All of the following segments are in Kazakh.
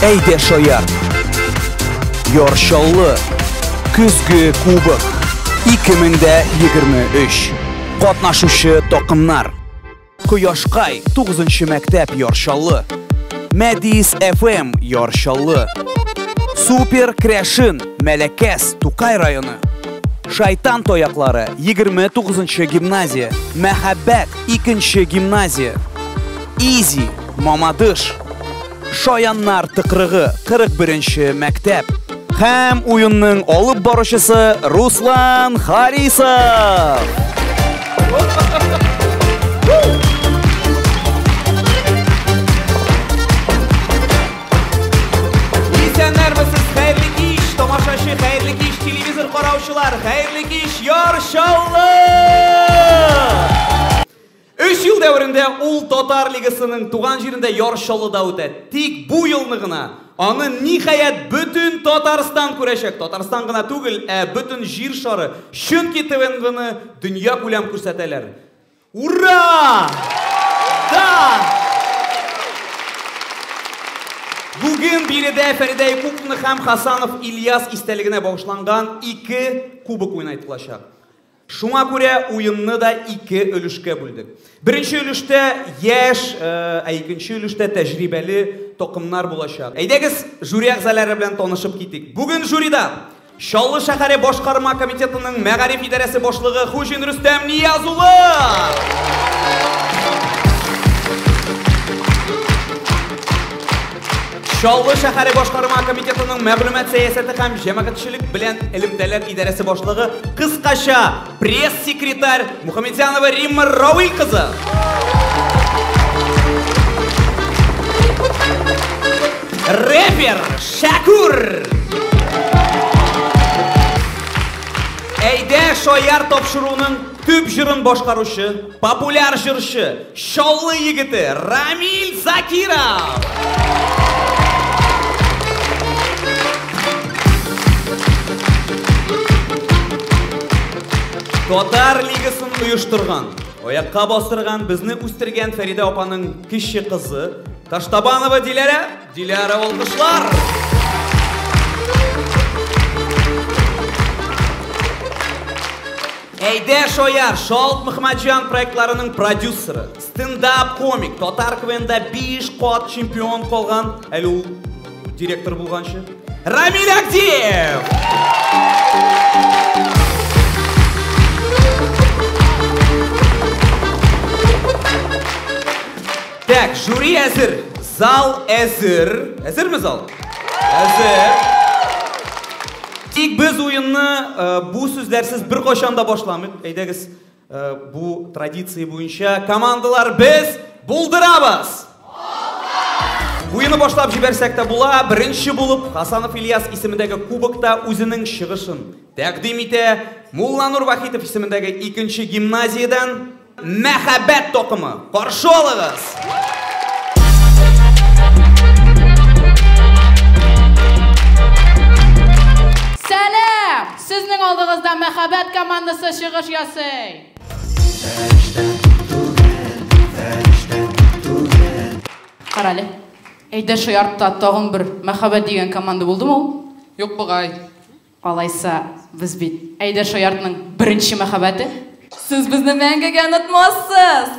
Eyder Shoyar Yorsholli Kuzgi Kubok 2023 Qatnashuvchi to'qimlar Quyoshqay 9-maktab Yorsholli Madis FM Yorsholli Super Creation Malakas Tuqay rayoni Shayton to'yaqlari 29-gimnaziya Mahabbat 2-gimnaziya Easy Mamadish Shoyanlar tiqrig'i 41-maktab ham o'yinning olib boruvchisi Ruslan Harisov. Esenlarmisiz, xayrli ish, tomoshachi, xayrli ish, televizor qarovchilar, xayrli ish, Yorsholli! 3 yıl davrında Ul Totar Ligasining tuğan yerinde Yorshollida o'tadi. Tik bu yilni gina Onu nihayet bütün Tataristan kurashak. Tataristan gina tugil, bütün jir shari shunki TV'ni dunyo ko'lam ko'rsatalar. Ura! Da! Bugün birida Farida Yakubovni ham Hasanov İlyas istaligine bağışlangan 2 kubok o'ynaydi qilashak. Şuna göre oyununu da 2 өлüşke bulduk. Birinci өлüşte yaş, ikinci өлüşte tecrübeli toqımlar bulaşak. Eydegiz jüri a'zalari bilan tanışıp gittik. Bugün jürida Sholli shahar boshqarma komitetining Ma'arif idorasi boshlig'i Xushin Rustam Niyazulli. Sholli shahar boshqarma komitetining ma'lumot siyosati ham jamoatchilik bilan ilmdalar idorasi boshlig'i qisqacha press sekretar Muhammadjanova Rimma Rovil qizi. Reper Shakur. Eyder Shoyar topshiruvining tub jirin boshqaruvchi, populyar jirchi, Sholli yigiti Ramil Zakirov. Totar Ligasini uyushtirgan, oyoqqa bostirgan, bizni o'stirgan Farida opaning kishi qizi Tashtabanova Dilara olqishlar. Eyder Shoyar Sholt Muhammadjon proyektlarining prodyuseri, stand-up komik, Totar kvenda 5 qat chempion qolgan, hali u direktor bo'lganchi Ramil Aktiv. Tak, jüri hazır. Zal hazır. Hazır mı zal? Hazır. İlk biz oyunni bu sözlersiz bir qo'shanda boshlamaylik. Eydegiz bu tradisiya bo'yicha komandalar biz buldiramiz. Oyunni boshlab jibersak da bo'la, birinchi bo'lib Hasanov İlyas ismidagi kubokda o'zining shigishin taqdim etdi. Mullanur Vahidov ismidagi 2-gimnaziyadan Mahabbat to'qimi. Qarshi olinglar. Selam! Sizning oldingizda Mahabbat komandasi shigish yasay. Qarali. Eyder Shoyarda tag'in bir Mahabbat degan komanda bo'ldimi u? Yo'q bo'g'ay. Alaysa biz bit Eyder Shoyarning birinchi Mahabbati. Siz bizni menga unutmaysiz.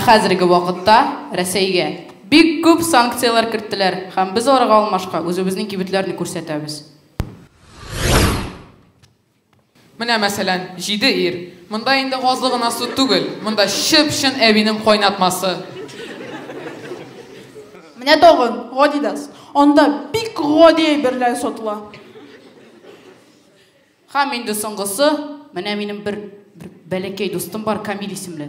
Hozirgi vaqtda Rossiyaga big ko'p sanksiyalar kiritdilar. Ham biz oraga almashqa o'zimizning kibitlarni ko'rsatamiz. Mana masalan, jidi er. Bunda endi g'ozlig'ina sut tugul. Bunda ship-shin evining qo'ynatmasi. Mana tog'in, g'odidas. Onda big g'odiy birlar sotla. Ham endi so'nggisi, mana mening bir balakay do'stim bor Kamil ismli.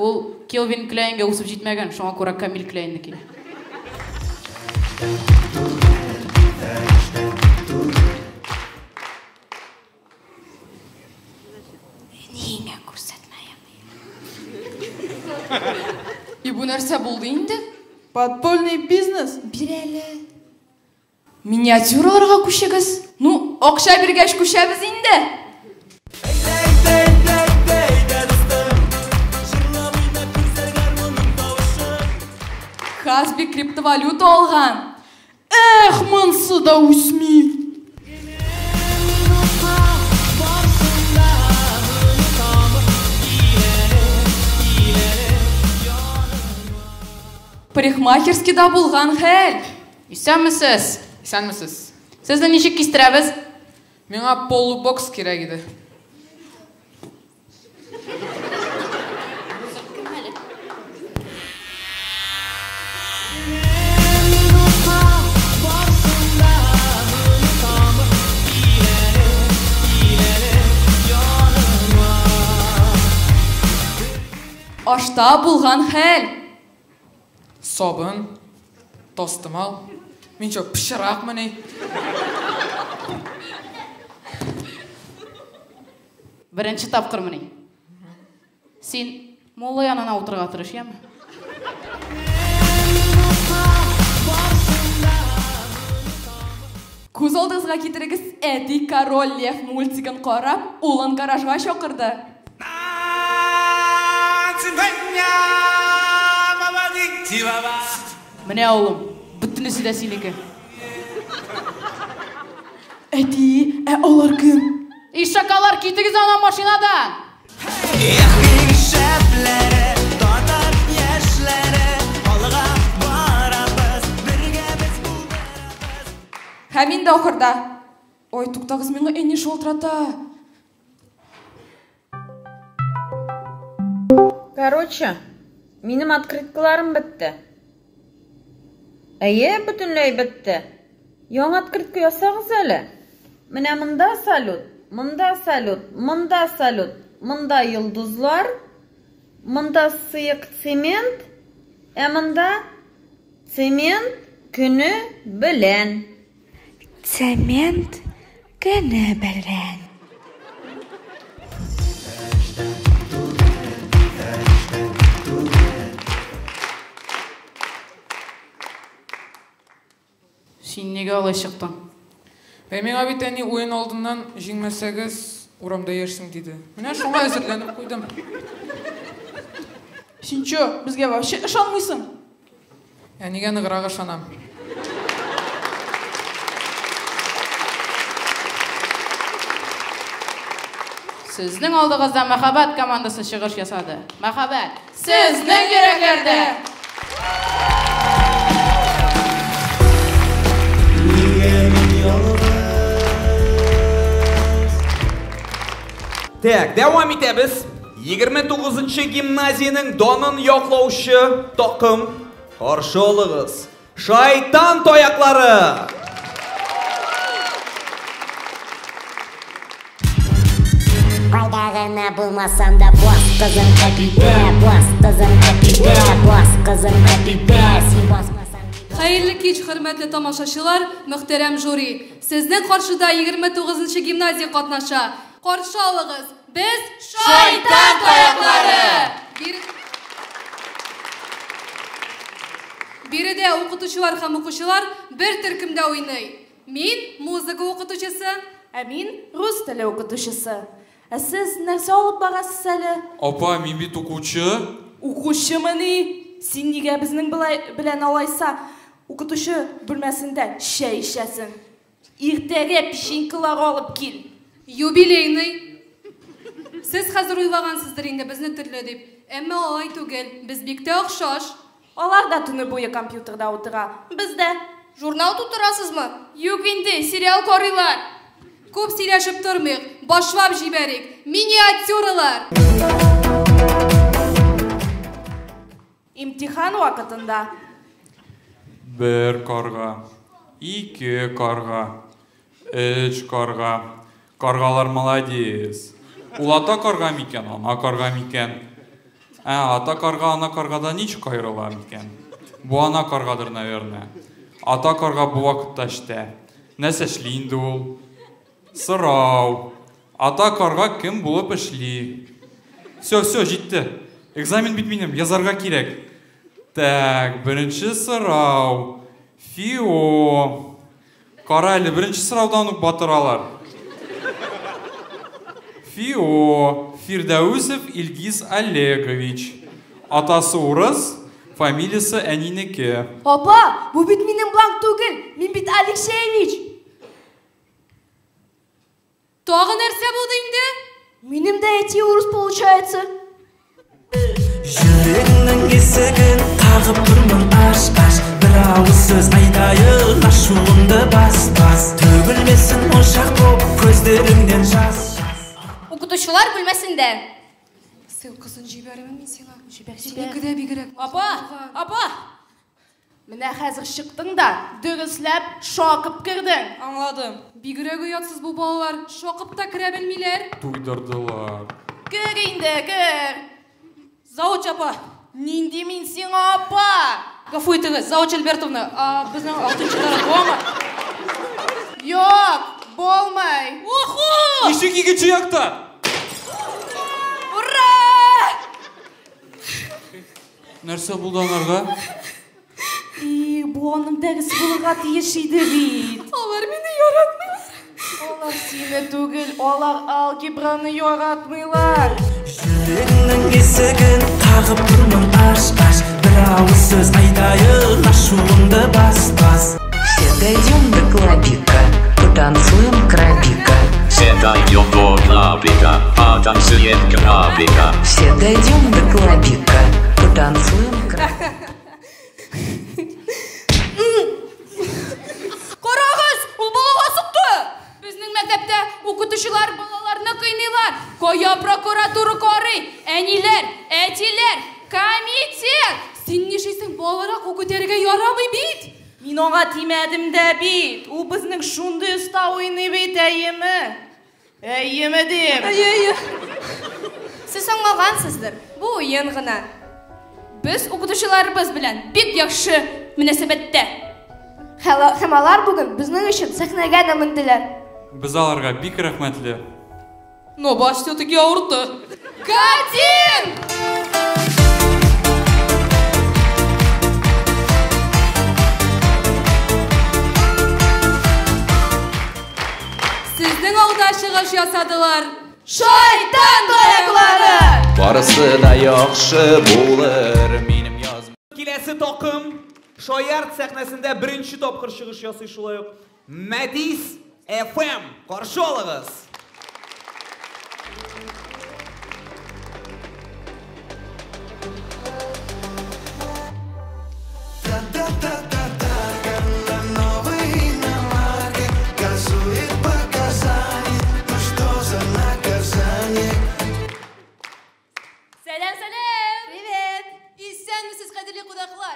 U Kelvin Kleinga o'sib jetmagan, shunga ko'ra Kamil Kleinniki. Nega ko'rsatmayapman? Bu narsa bo'ldi endi? Подпольный biznes. Birali. Miniatyuralarga qo'shigiz. Nu, oqsha birgash qo'shamiz endi. Казби криптовалюта алған. Эх, мұнсы да өсмей. Парикмахерскийда болған хәл. Исәнмесез? Исәнмесез? Сезне ничек кистерәбез? Миңа полубокс кирәк иде. Ашта болған хәл. Sabun, tostimal. Мен чо пішірақмын ей. Бірінші тапқырмын ей. Сен молла янына отырға тырыш, яма? Көз алдыңызға кетіріңіз әти Король Лев мультигін қарап, олын гаражға шақырды. Міне оğlum, бүтінісі де сенекі. Әти, олар кім? Ишакалар кетігіз ана машинадан. Хәмин да оқырда. Ой, тұқтағыз мені әне шолтырата. Короче, минем открыткаларым бітті. Әйе, бүтінләй бітті. Яң открытка ясағыз әлі. Менә мында салют, мында салют, мында салют, мында йылдызлар, мында сыйық цемент, мында цемент күні білән. Цемент күні білән. Сен неге алай шықтың? Миңа бит әне ойын алдынан жеңмәсәгез, урамда ерсің дейді. Менә шуңа әзірленіп қойдым. Сен чо, бізге вообще ышанмайсың? Неге нығырақ ышанам? Сіздің алдығызда Махаббат командасы шығыш ясады. Махаббат, сіздің кереклерді! Так, devam etemiz. 29-cı gimnaziyanın donun yoqlauchi toqim qarshi oling'iz. Shayton toyaqlari. Qaydag'ini bulmasam da bos qizim kapida, bos qizim kapida, bos qizim kapida, sen bosmasang. Hayırlı kech, hürmetli tamaşaçılar, muhterem jüri. Sizden karşıda 29-cı gimnaziya qatnaşa. Qarşı alığız. Biz Shayton toyaqlari. Biride o'qituvchilar ham o'quvchilar bir turkumda o'ynay. Men muzika o'qituvchisi, Мен rus tili o'qituvchisi. Siz narsa olib borasiz hali? Opa, men bit o'quvchi. O'quvchimini? Sen nega bizning bilan olaysa, o'qituvchi bo'lmasında shay ishasin. Ertaga pishinkalar olib kel. Юбилейный. Siz hazır uylagansızdır indi bizni türlü deb. Emma olay tugel, biz bekte o'xshash. Ular da tuni bo'yi kompyuterda o'tira. Bizda jurnal tuturasizmi? Yo'q endi, serial ko'ringlar. Ko'p siylashib turmayq, boshlab jibarik. Miniatyuralar. İmtihan vaqtida 1 qarg'a, 2 qarg'a, 3 qarg'a. Qarg'alar молодец. Ул ата qarg'a микән, ана qarg'a микән? Ата qarg'a ана qarg'adan ничек аерыла микән? Бу ана qarg'adır, наверное. Ата qarg'a бу вакытта эштә. Нәрсә эшли инде ул? Сорау. Ата qarg'a кем булып эшли? Все, җитте. Экзамен бит минем, язарга кирәк. Так, беренче сорау. Фио. Кара әле, беренче сораудан ук батыралар. Фио. Фирдәүсов Илгиз Олегович. Атасы урыс, Фамилиясы әнинеке. Апа, bu bit benim Blank түгел. Мен бит Алексеевич. Тағы нәрсе болды инде? Менің де эти урус получается. Жүрегіңнің есігін қағып тұрмын аш-аш. Бір ауыз сөз айтайын, ашуымды бас-бас. Төгілмесін ошақ боп көздеріңден жас. Оқытушылар бөлмесінде. Ссылкасын жіберемін мен сеңа. Сенікі де бигірек. Апа! Міне қазір шықтың да, дүрісләп, шоқып кірдің. Аңладым. Бигірек ұятсыз бұл балалар шоқып та кіре білмейлер. Туйдырдылар. Кір енді, кір. Зауч апа. Нинди мен сеңа апа. Гафу етіңіз, Зауч Альбертовна, біздің 6-шы бома? Yok, болмай. Оху! Ишек екінші жақта! Ура! Нәрсе бұлданарға? Бұл оның дәрісі болуға тиешейді бейт. Олар мені яратмайлар. Олар сені түгіл, олар алгебраны яратмайлар. Жүрегіңнің есігін қағып тұрмын аш-аш. Бір ауыз сөз айтайын, ашуымды бас-бас. Все дойдем до клабика, потанцуем крабика. Все дойдем до клабика, потанцуем крабика. Все дойдем до клабика, потанцуем крабика. Қарағыз, ол балаға сұқты. Біздің мәктепте оқытушылар балаларына қиынайлар. Коя прокуратура қоры, әнилер, әтилер, комитет. Сен нешейсің балаларға көтерге ярамай бейт? Мен оға тимәдім дә бейт. Ол біздің шунды ұста ойны бейт әйемі. Әйемі дейм. Әйе. Сіз аңғағансыздар. Бұл ойын ғына. Біз оқытушыларыбыз білән бик яқшы мөнәсәбәттә. Һәм алар бүген безнең өчен сәхнәгә дә мендиләр. Біз аларға бик рәхмәтле. Но баш все-таки ауырды. Катин! Сіздің алда шығыш ясадылар. Шайтан таяклары! Барысы да яхшы булыр минем язым. Киләсе тақым Шоярд сәхнәсендә беренче тапкыр чыгыш ясый шулай ук. Мәдис FM каршы алыгыз.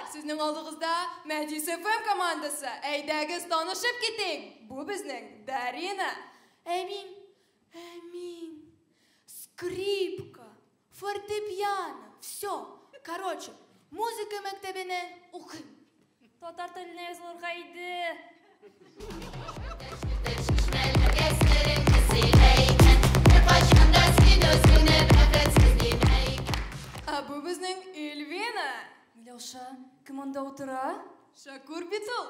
Сезнең алдыгызда Мәдис FM командасы. Әйдәгез танышып китик. Бу безнең Дарина. Әмин. Скрипка, фортепиано, все. Короче, музыка мәктәбенә укыйм. Татар теленә язылырга иде. Бу безнең Эльвина. Миләүша, кем анда утыра? Шакур бит ул.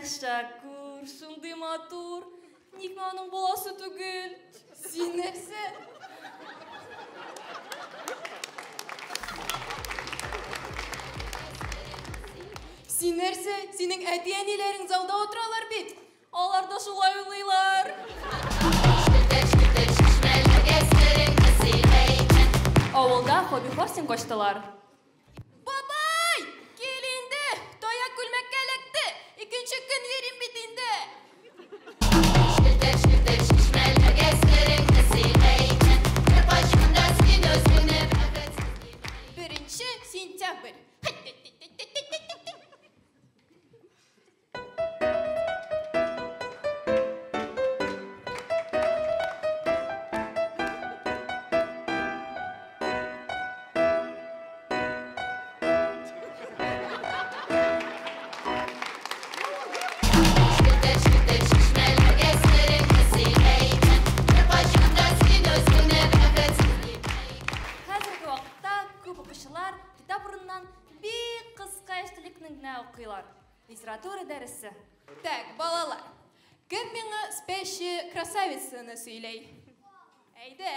Шакур, шундый матур. Ник аның баласы түгел? Син нәрсә? Син нәрсә? Синең әти-әниләрең залда утыралар бит. Алар да шулай уйлыйлар. Авылда хобби-хорсинг качтылар. Бабай! Кил инде! Таяк күлмәккә эләкте. Икенче көн йөрим бит инде. Беренче сентябрь. Литература дәресе. Так, балалар. Кем миңа спящая красавицаны сөйләй? Әйдә.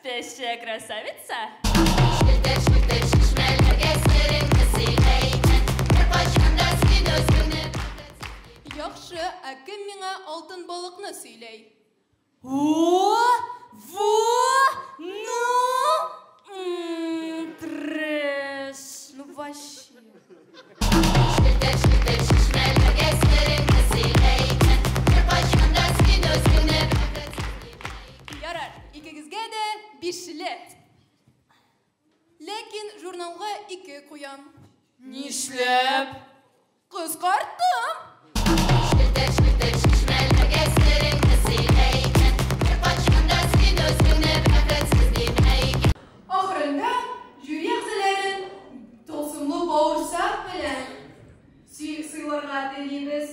Пеше красавица. Яхшы, кем миңа алтын балыкны сөйләй? О, трэш. Ну вообще. Ярар, икегезгә дә 5 лет. Ләкин журналга 2 куям. Нишләп? Кыскарттым. Ахырында жюри әгъзаларын тылсымлы бауырсак белән сыйларга телибез.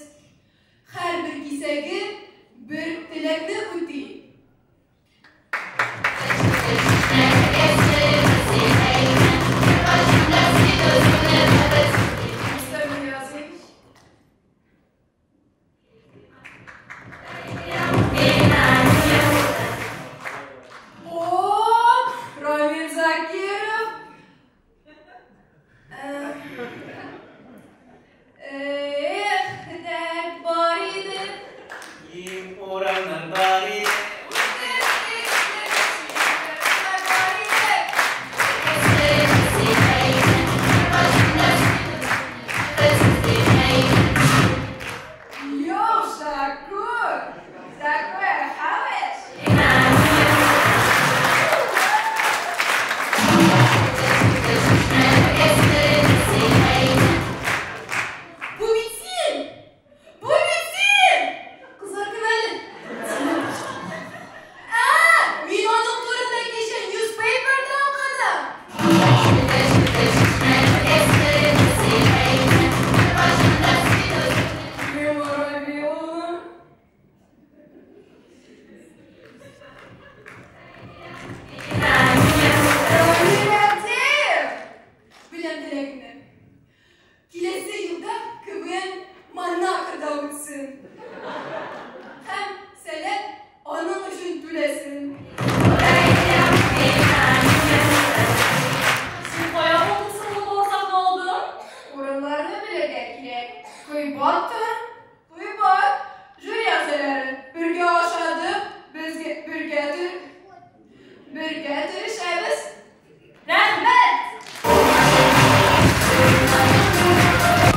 Һәрбер кисәге бер теләкне үти.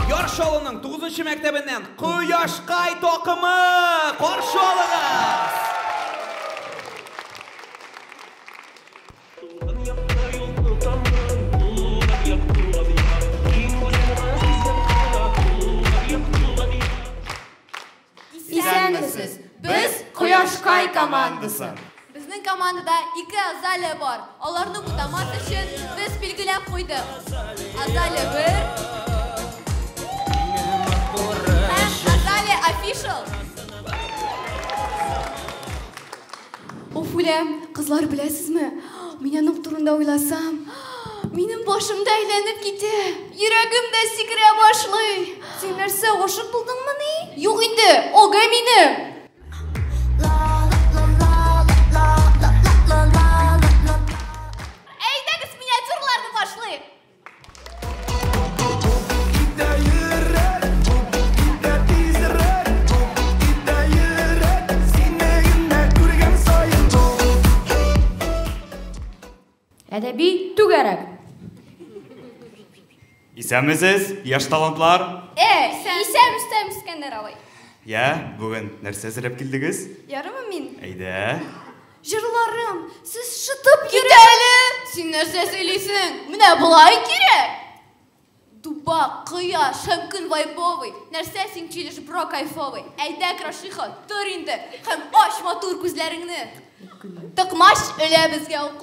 Yarşalı'nın 9. mektebinden Quyoshqay takımı qarşı alınız. İsənmisiz, biz Quyoshqay komandası. Bizning komandada 2 azali var. Onlarni butamas uchun biz belgilab qo'ydik. Azali 1 Azali official. Of ulam, qizlar bilasizmi? Men aniq turunda o'ylasam, mening boshimda aylanib ketdi. Yuragimda sikira boshlay. Sen narsa oshiq bo'ldingmi? Yo'q endi, o'gay meni. Әдәби түгәрәк. Исәнмесез, яшь талантлар? Исән Искәндәр абый. Я, бүген нәрсә эзләп килдегез? Ярымы мин? Әйдә. Җырларым, сез шытып китәле. Син нәрсә сөйлисең? Менә булай кирәк. Дуба, Кояш, һәм көн вайбовый. Нәрсә син чилеш бро кайфовый. Әйдә крашиха, тор инде. Һәм аш матур күзләреңне. Тыкмаш ölә безгә ул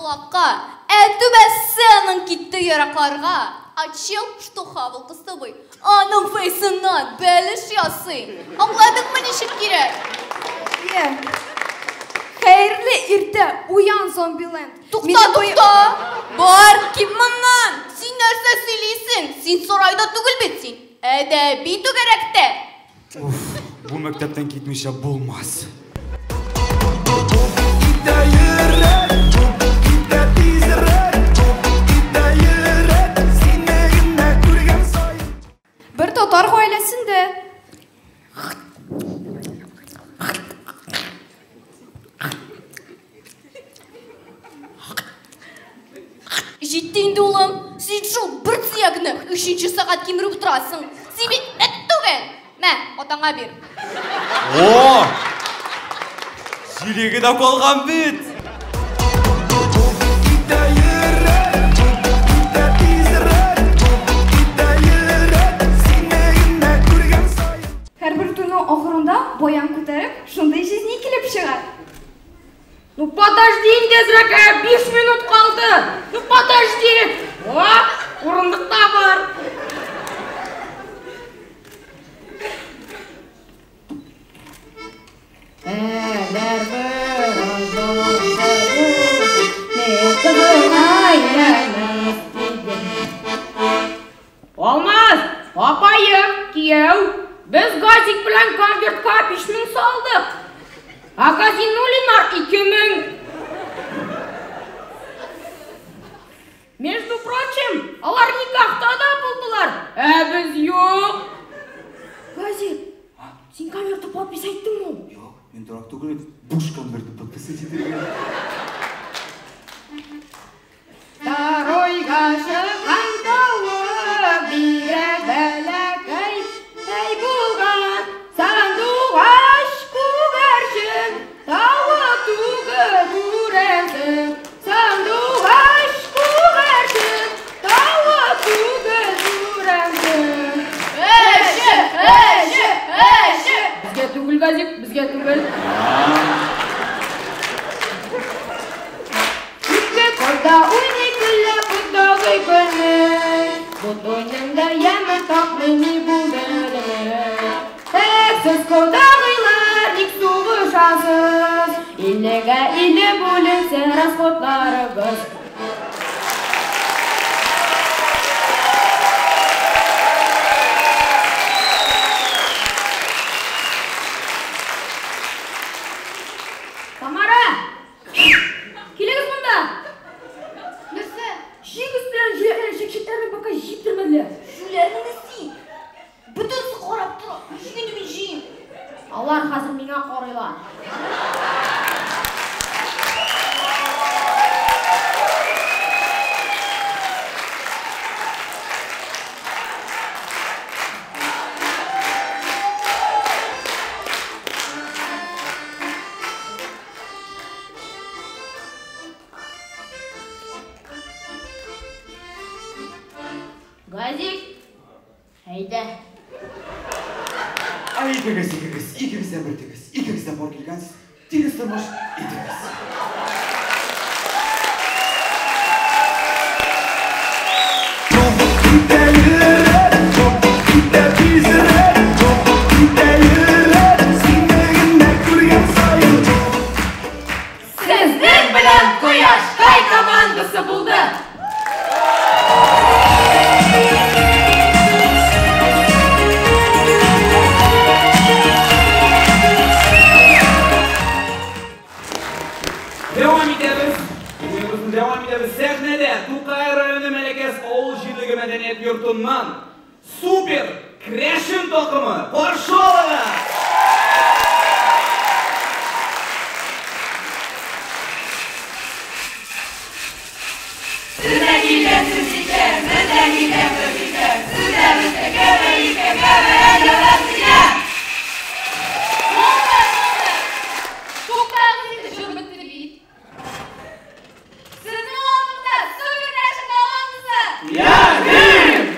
Түбәсенең китте яракларга. Очил, что хавал с тобой. Аның фейсыннан бәлеш ясый. Аңладыңмы ничек кирәк? Хәерле иртә, уян Зомбиленд. Тукта. Бар, ким моннан? Син нәрсә сөйлисең? Син сарайда түгел бит син. Әдәби түгәрәктә. Бу мәктәптән китмичә булмас. Жетті инде улым. Сен шул бір сиягыны 3-ші сағат кеміріп тұрасың. Себет түгел. Мә, отаңа бер. О! Жүрегі да қалған бет. Әрбір түннің ақырында боян көтеріп, шындай жизни келіп шығар. Ну подожди, тезірек, 5 минут қалды. Ну подожди. О, орындық та бар. Olmaz, apayım, kiyov. Biz gazik bilan konvertga 5000 saldık. Magazinulinar 2000. Между прочим, алар никахта да buldular. Biz yok. Газик, sen konvertga подпись айттың mı? Yok, men durak түгел, буш конвертті подпись етеді. Второй шыққан тауы бире бәләкәй әй болған сандуғаш күгәршін тауы туғы көрәсің сандуғаш күгәршін тауы туғы көрәсің Бізге түгіл, Газик, бізге түгіл. Когда уйни күлі бұддағы көрмей Бұд ойнымда емі тақмай не бұлдырдымай Тәксіз қолдағылар ник суғышасыз Иліге илі бөлінсе расходларығыз Тамара! Келегіз мұнда! Нәрсе? Жегіз білен жүлерін шекшеттерін бақа жиіп тұрмәлі. Жүлерін несі? Бүтінсі қорап тұр. Жүгенді мен жейім. Алар қазір меңа қорайлар. Газик, haydi. Ay ikimiz de bir tegiz. İkimiz de bor gelgensiz. Tegiz durmuş, itimiz. Sizden bilen Koyaş Kay komandası buldu. Devam ederiz. Sahnede Tukay rayonu Melekes Oğul Jiligi Medeniyet Yurtundan Super Kreşin takımı qarşı alınır. Sizdekiler sizlikler, sizdekiler sizlikler, sizdekiler göbeyike göbeye göbesiler. Tukay'ın sizi şurbetleri bit. Sizin oğlunuzda Super Kreşin komandası. Yani!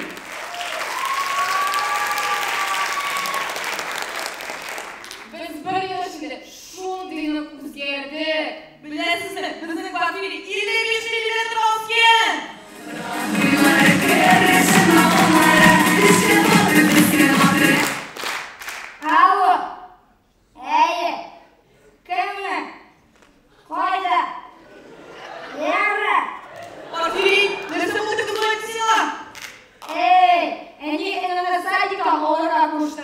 Biz bir yıl içinde şundayını özgerdi. Bilesiz mi? Bizim kafiri 55 milimetre olsun. Alo. Ey. Kimmi? Koyda. Yere. Kafiri, neresi buldu kızı ötesiyorlar? Ey. Они на садика olarak uçtu.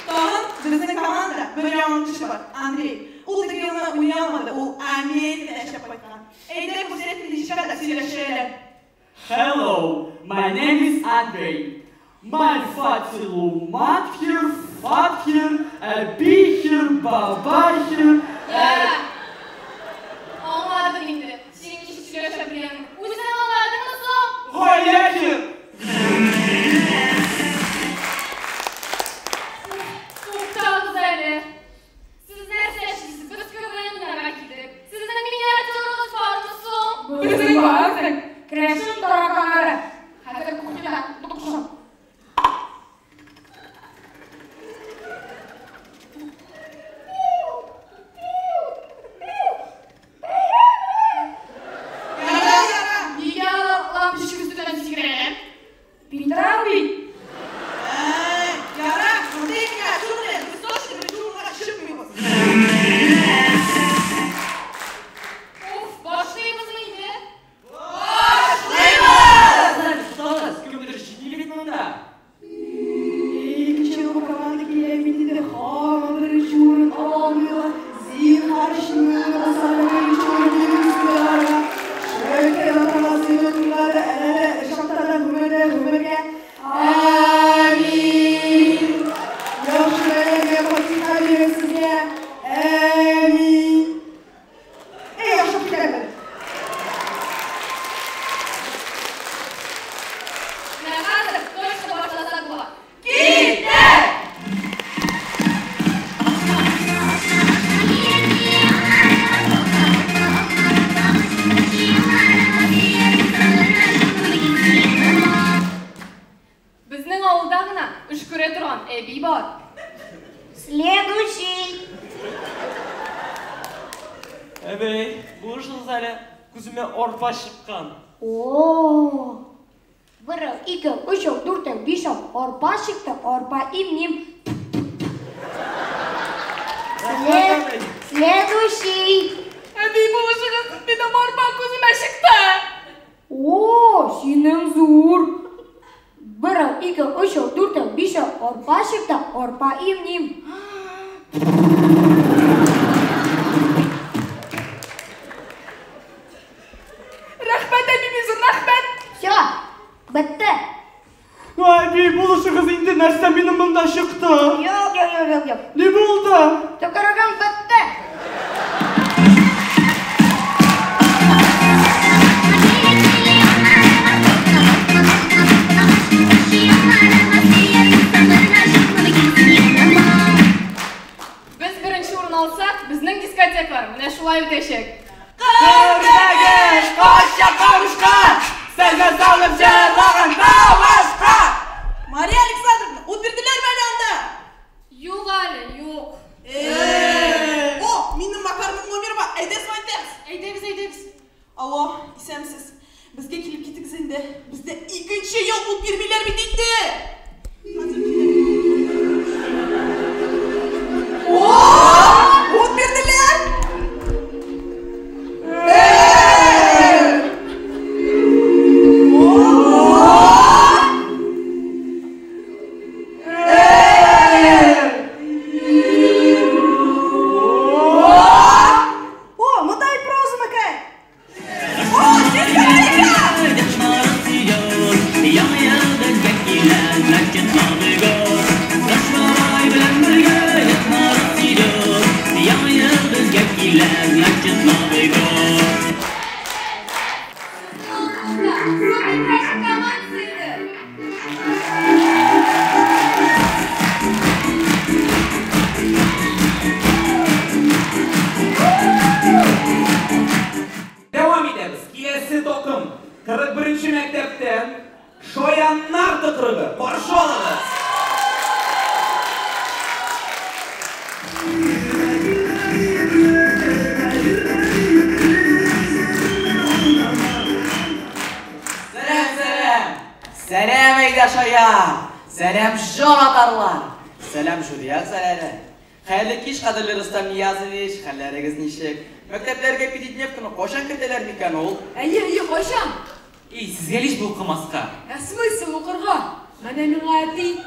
Doğan, bizim komanda böyle yanlışı var. Andrei, o da yanına uyanmadı. O Amerika'da yaşap bakan. Eyde bu sefili şikada söyleşeler. Hello, my name is Andrei. My fatilu mat here, fat here, be here, baba here. Olmadı indi. olmuyorlar. Zihin karışmıyor, sarı şöyle şöyle bakamazsınlar, şaptadan hümürge. Amin. Yaşlıya bakayım size. Amin. Yaşlı bilemedim. Ne kadar koşta başlasak var. Gitti. Bizning ovulda gina uch ko'ra turgan ebi bor. Следующий. Ebe, buluşunuz hele kuzime orpa şıkkan. Oo. 1, 2, 3, 4, 5, orpa çıktı. Orpa imnim. Следующий. Ebi buluşunuz benim orpa kuzime çıktı. Oo, senin zor. 1, 2, 3, 4, 5, orpa çıktı. Orpa imnim. Rahmet ebimizin rahmet. Все, bitti. Abi buluşunuz indi nersen benim bunda şıktı. Yok. Ne buldu? Tükürüğüm bitti. Biz birinchi o'rin olsak, bizning diskotek var. Mana shulay o'tashak. Kırdageç, koşa kavuşka, sezme salım çırağın davaşka. Maria Alexandrovna, от verdiler mi anda? Yo'q hali, yo'q. O, benim makarımın nomeri var. Aydes mi aydes? Aytamiz. Alo, isemsiz. Bizge kelip kettik sende. Bizde ikinci yıl ut vermeler bitindi. Ut verdiler. О, мотай прозу макай. О, Devam edemiz. Kelesi to'qim 41-maktabdan Shoyanlar tiqirig'i. Qarshi olamiz. Selam Eydaşaya. Selam Jon atarlar. Selam Juliya Salale. Hayırlı kiş kadırlı Rıstam Niyazoviç. Halleriniz nişik. Mekteplerge Pititnevkini qo'shan ketalar mikan ol? Iyi, qo'sham. Sizga lish bu qilmasqa. Smysl o'qirg'a. Mana menga ayting,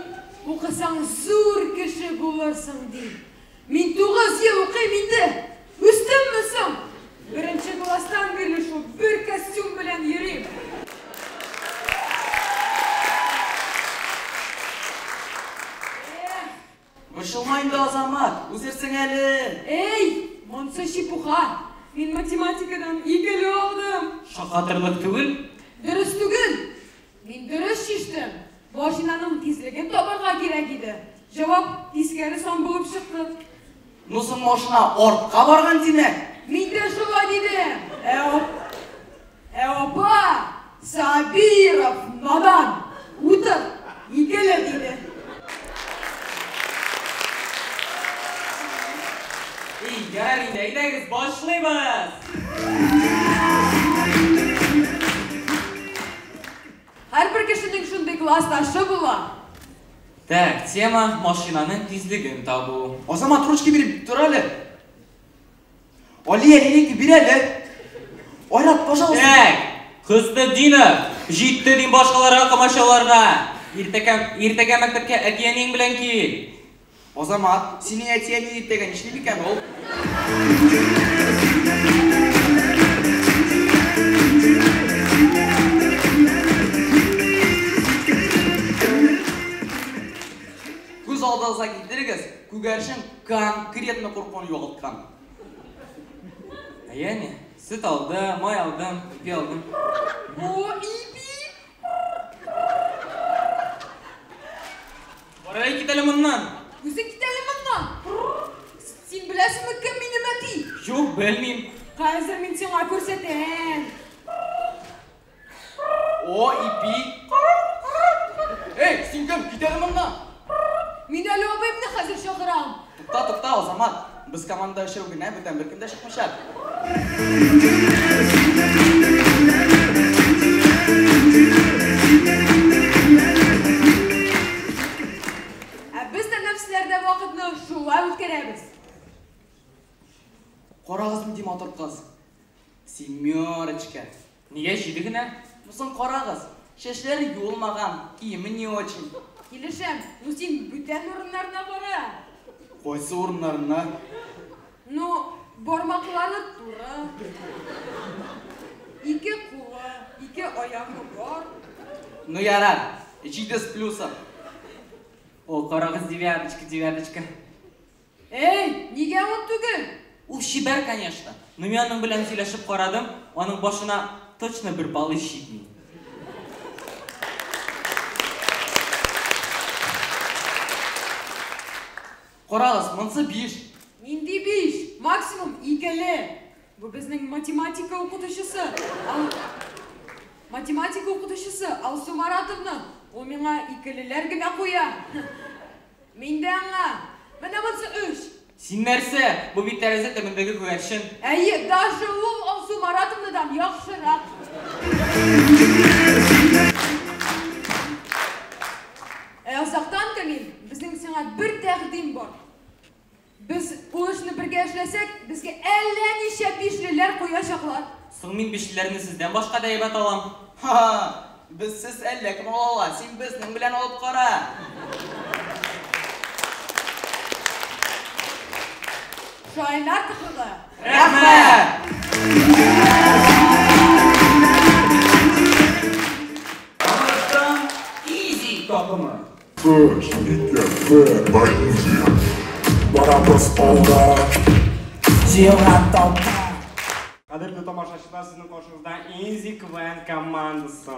o'qisang zo'r kishi bo'larsan deydi. Men 9 yil o'qiyman-da. Ustimmisan? Birinchi klassdan beri shu bir kostyum bilan yurayman. Boshilmaydi azamat. O'zirsin ali. Ey, monsa shipuha. Men matematikadan egili oldim. Shaqatirlik tugul. Durust tugul. Men durust shishdim. Mashinaning tezligini topirga kerak edi. Javob teskari son bo'lib chiqdi. Nusun mashina ortqa borgan demak. Men de shulay dedim. Opa, Sabirov nadan. O'tir, egili dedi. Garing deydiz, boshlaymiz. Har bir kishining shunday klassdoshi bo'lar. Так, tema mashinaning tezligini tobu. Azamat ruchka berib turali. Oliya linik berali. Oyrat, пожалуйста. Qistidinov, jetdi boshqalarga qamashalarga. Ertaga maktabga akaning bilan kel. Азамат, сенің әтия не деген ішіне бекен ол? Көз алдыңызға келтіріңіз, көгершін конкретно қорқуын жоғалтқан. Яғни, süt aldım, may aldım, ipi aldım. O ipi! Oraya gidelim ondan. Güzel gidelim ondan. Sen bilesin mi kim benim eti? Yok, bilmeyeyim. Hazır ben sana göstereyim. O ipi. Hey, sen kim? Gidelim ondan. Мен әлі обайымны қазір шақырам. Тұқта, Азамат. Біз команда шеругіне бүтін бір кімді шықмашар. Біз de nefslerde vakitni şuva ötkərəbiz. Qorağızım deyim atır qız. Семерочка. Niye şidigine? Musun qorağız? Şeşleri yolmağan, kiyimi ne için? Келешем, ну сен бүтән орындарына бара. Қойсы орындарына? Ну, бармақлары тура. İki қолы, iki аяғы бар. Ну ярар, ичиде с плюсом. О, қарағыз девяточка. Ей, неге он түгіл? Ул шибер, конечно. Но мен оның білән сөйләшіп қарадым, оның башына точно бір балы шитмей. Qorağız, мұнсы 5. Нинди 5, максимум 2. Bu біздің математика оқытушысы. Математика оқытушысы Алсу Маратовна. Ол меңа 2-лілер гіне қоя. Мен де аңа. Міне мұнсы 3. Сен нәрсе? Бұл бет тәрізі төміндегі көгершін. Әйе, даже ол Алсу Маратовнадан яқшырақ. Азақтан Камил, біздің саңа бір тәғдим бар. Біз ол үшіні бірге әшлесек, бізге әлі неше 5-лілер қояшақлар. Соң мен 5-лілеріні сізден башқа да ебет алам. Біз сіз әлі кім олала, сен біздің білән олып қара. Шайынар тұқылы. Рахмет! Anlaştan easy takımı. First, you get fed by easy. Barabas olda. Зелаталка. Қадірлі тамашашылар, сіздің қошыңызда Easy КВН командасы.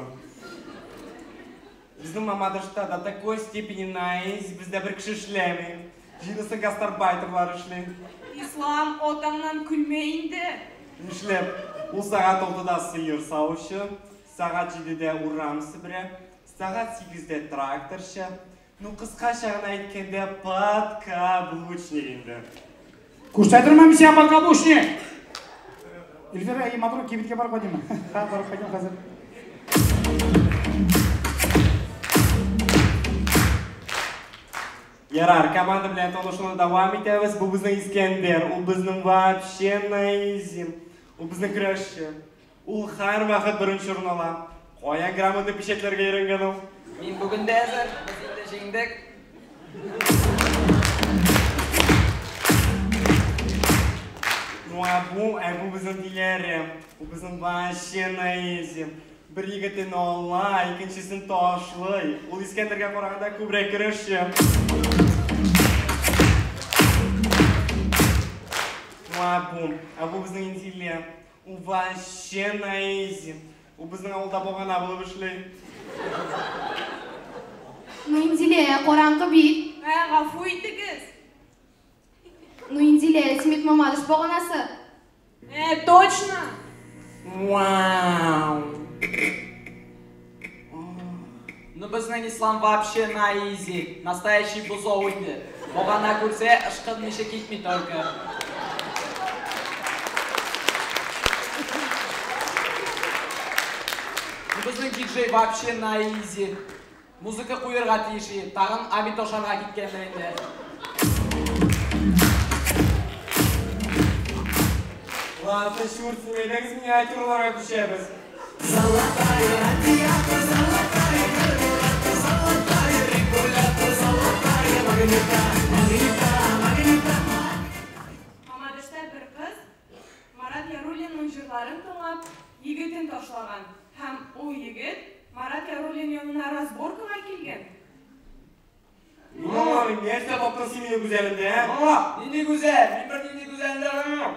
Біздің мамадышта до такой степени на Easy бізде бір кіші шлемі. Жинысы гастарбайтерлар ішлем. Ислам, отаңнан күлмейінді. Ішлем, ол сағат 6-да сиыр саушы, сағат 7-де урамсы бірі, сағат 8-де тракторшы, ну қысқа шағын айткенде подкаблучник енді. Көрсетірмем сен подкаблучник! Эльвира, и матрон кебетке барып қойдың ма? Барып қойдың қазір. Ярар, команда білән танышуына давам етеміз. Бұл біздің Искендер, ол біздің вообще на Easy. Ол біздің күрәшші. Ол һәр вақыт бірінші орын ала. Қоян грамоты пешетлерге үйренген ол. Мен бүгінде әзір, біз енді жеңдік. Ну а бұл біздің дилері. Ол біздің вообще на Easy. Бір егітін ола, екіншісін ташлы. Ол Искендерге қарағанда көбірек күрәшші. А бұл біздің интелле. Ол вообще на Easy. Ол біздің ауылда болған абылы бішлей. Ну, Инзиле, қораңғы бейт. Ғафу етігіз. Ну, Инзиле, Семет Мамадыш болғанасы. Точно. Вау. Ну, біздің Ислам вообще на Easy. Настоящий бузов үйді. Оғана көрсе, ұшқын меше кетмей только. Біздің диджей вообще на Easy. Музыка қойырға тиеші, тағын Абитошанға кеткен енді. Ладно, шурт, смелеңіз миниатюрларға көшеміз. Золотая радиата, золотая карбюратор, золотая регулятор, золотая Мамадышта bir kız Marat Yarulin'in jırlарын tınlap yigitini taşlagan. Hem o yigit Marat Yarulin yanına разборкаға kelgen. Nerede toptun seni güzelinde? Nini güzel, ben bir nini güzelinde yok.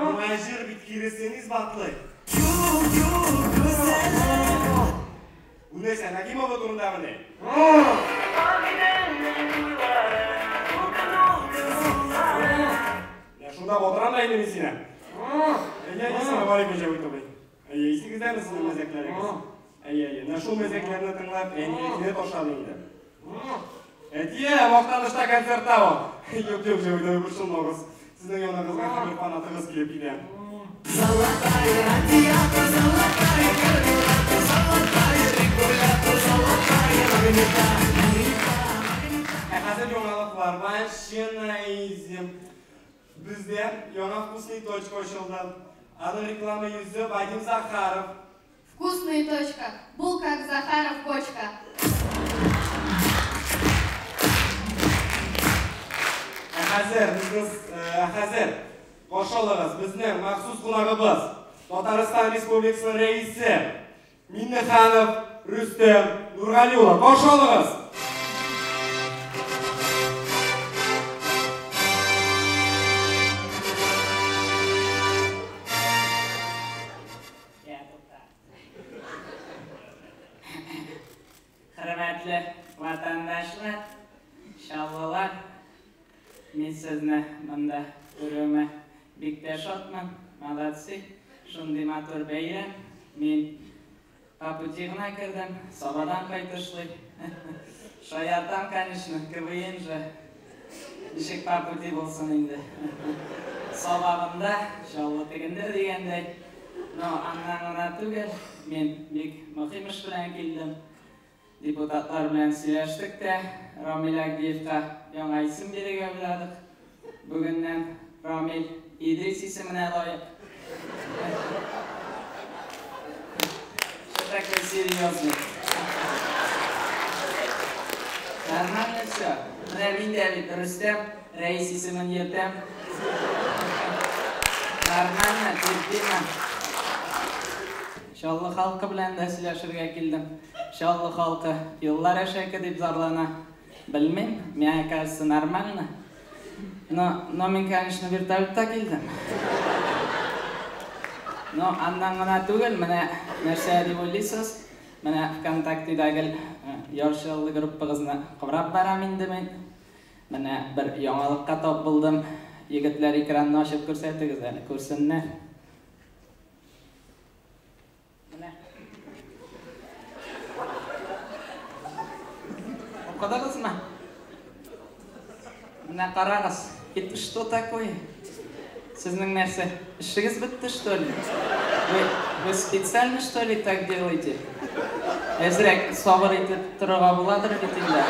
Muajir bitkirisiniz batlı. Bu ne sen? Hakimova durumda mı ne? Ya şurada oturan da indi misine? Ey, sana var ikinci boyutu bey. Ey, isinizden misiniz mezekleri kız? Ey, na şu mezeklerini tınlap en iyisine toşalı indi. Etiye, vaktanışta konsertta o. Yok, boyutu kurşun oğuz. Sizden yanınızga bir fanatınız kelip ide. Hazır yonalıklar var, şınayizm. Bizde yona вкусный точка açıldı. Adı reklama yüzü Vadim Zakharov. Вкусная точка. Был как Захаров кочка. Hazır. Qo'shilamiz bizning maxsus qonog'imiz Tatariston Respublikasining raisi Minnixanov Rustam Nurg'aliyev. Qo'shilamiz. Hurmatli vatandoshlar, shallolar, men sizni bunda ko'raman. Bikta shotman, молодцы. Shunday motor bayram. Men Paputixna kirdim, Sobadan qaytishlik. Shoyatam, конечно, KVN же. Ishik Paputi bo'lsin endi. Sababimda shallo tegindir deganday. No, andan tugul, men bek muhim ish bilan keldim. Deputatlar bilan сөйләштек-тә, Рамил Агиевка яңа исем бирергә уйладык. Бүгеннән Рамил Идрис исеменә лаек. Что такое серьезно? Нормально все. Менә мин дә бит Рөстәм, рәис исемен йөртәм. Нормально, терпимо. Шаллы халкы белән дә сөйләшергә килдем. Шаллы халкы еллар әшәке дип зарлана. Белмим, мне кажется, нормально. Но мен, конечно, вертолетта килдем. Но андан гына түгел, менә нәрсә дип уйлыйсыз? Менә ВКонтактедәге яршылы группагызны кабрап барам инде мен. Менә бер яңалыкка тап булдым. Егетләр экранны ачып күрсәтегез әле, күрсеннәр. Укыдыгызмы? Менә карагыз. Это что такое? Сезнең нәрсә? Эшегез бетте, что ли? Вы специально, что ли, так делаете? Әзрәк сабыр итеп торырга буладыр бит инде.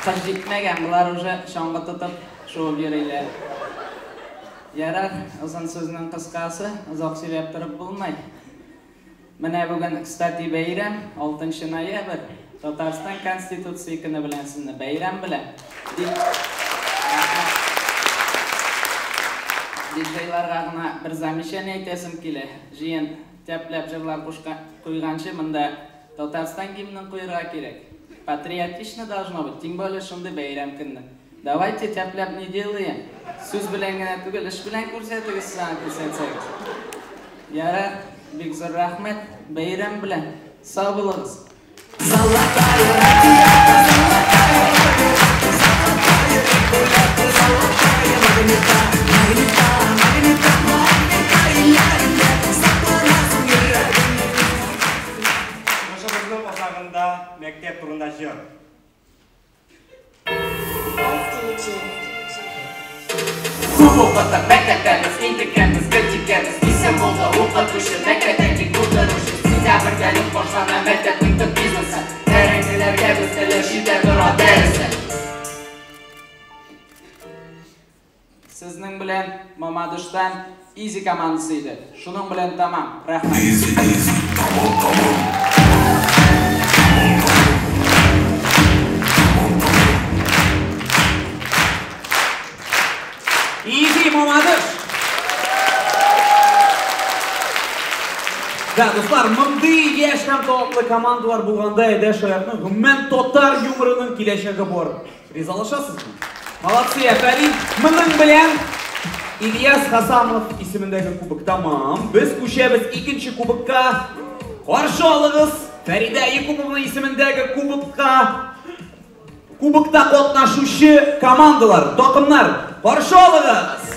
Кыз җитмәгән, булар уже шаңгы тотып шуып йөриләр. Ярар, озын сүзнең кыскасы, озак сөйләп торып булмай. Менә бүген, кстати, бәйрәм, 6 ноябрь, Татарстан Конституция көне белән сезне бәйрәм белән. Диджейларга гына бер замечание әйтәсем килә. Җыен тәпләп җырлар куйганчы монда Татарстан гимнын куярга кирәк. Патриотично должно быть, тем более шундай бәйрәм көнне. Давайте тәпләп не делаем. Сүз белән генә түгел, эш белән күрсәтегез, саң күрсәтсәгез. Ярар, бик зур рәхмәт, бәйрәм белән. Сау булыгыз. Başımızın otağında mektep turunda jör. Кубокта мектептебез, интекебез, гөлчекебез, исем болса укытучы, мектептеги курдыручы. Сентябрьден башлана мектептин төп бизнесы. Тәрәңгеләргә без теләп җитә тора дәресе. Сезнең белән Мамадыштан Easy komandasıydı. Şunun bilen tamam. Rahmat. Easy Mamadır. Да, достар, мындай яшкан талантлы командалар булганда әйдә шаяртның гомумән татар юморының киләчәге бар. Ризалашасызмы? Молодцы, әфәлин. Моның белән Ильяс Хасанов исемендәге кубок тамам. Без күчәбез икенче кубокка. Каршы алыгыз Фәридә Якубовна исемендәге кубокка. Кубокта катнашучы командалар, такымнар. Каршы алыгыз.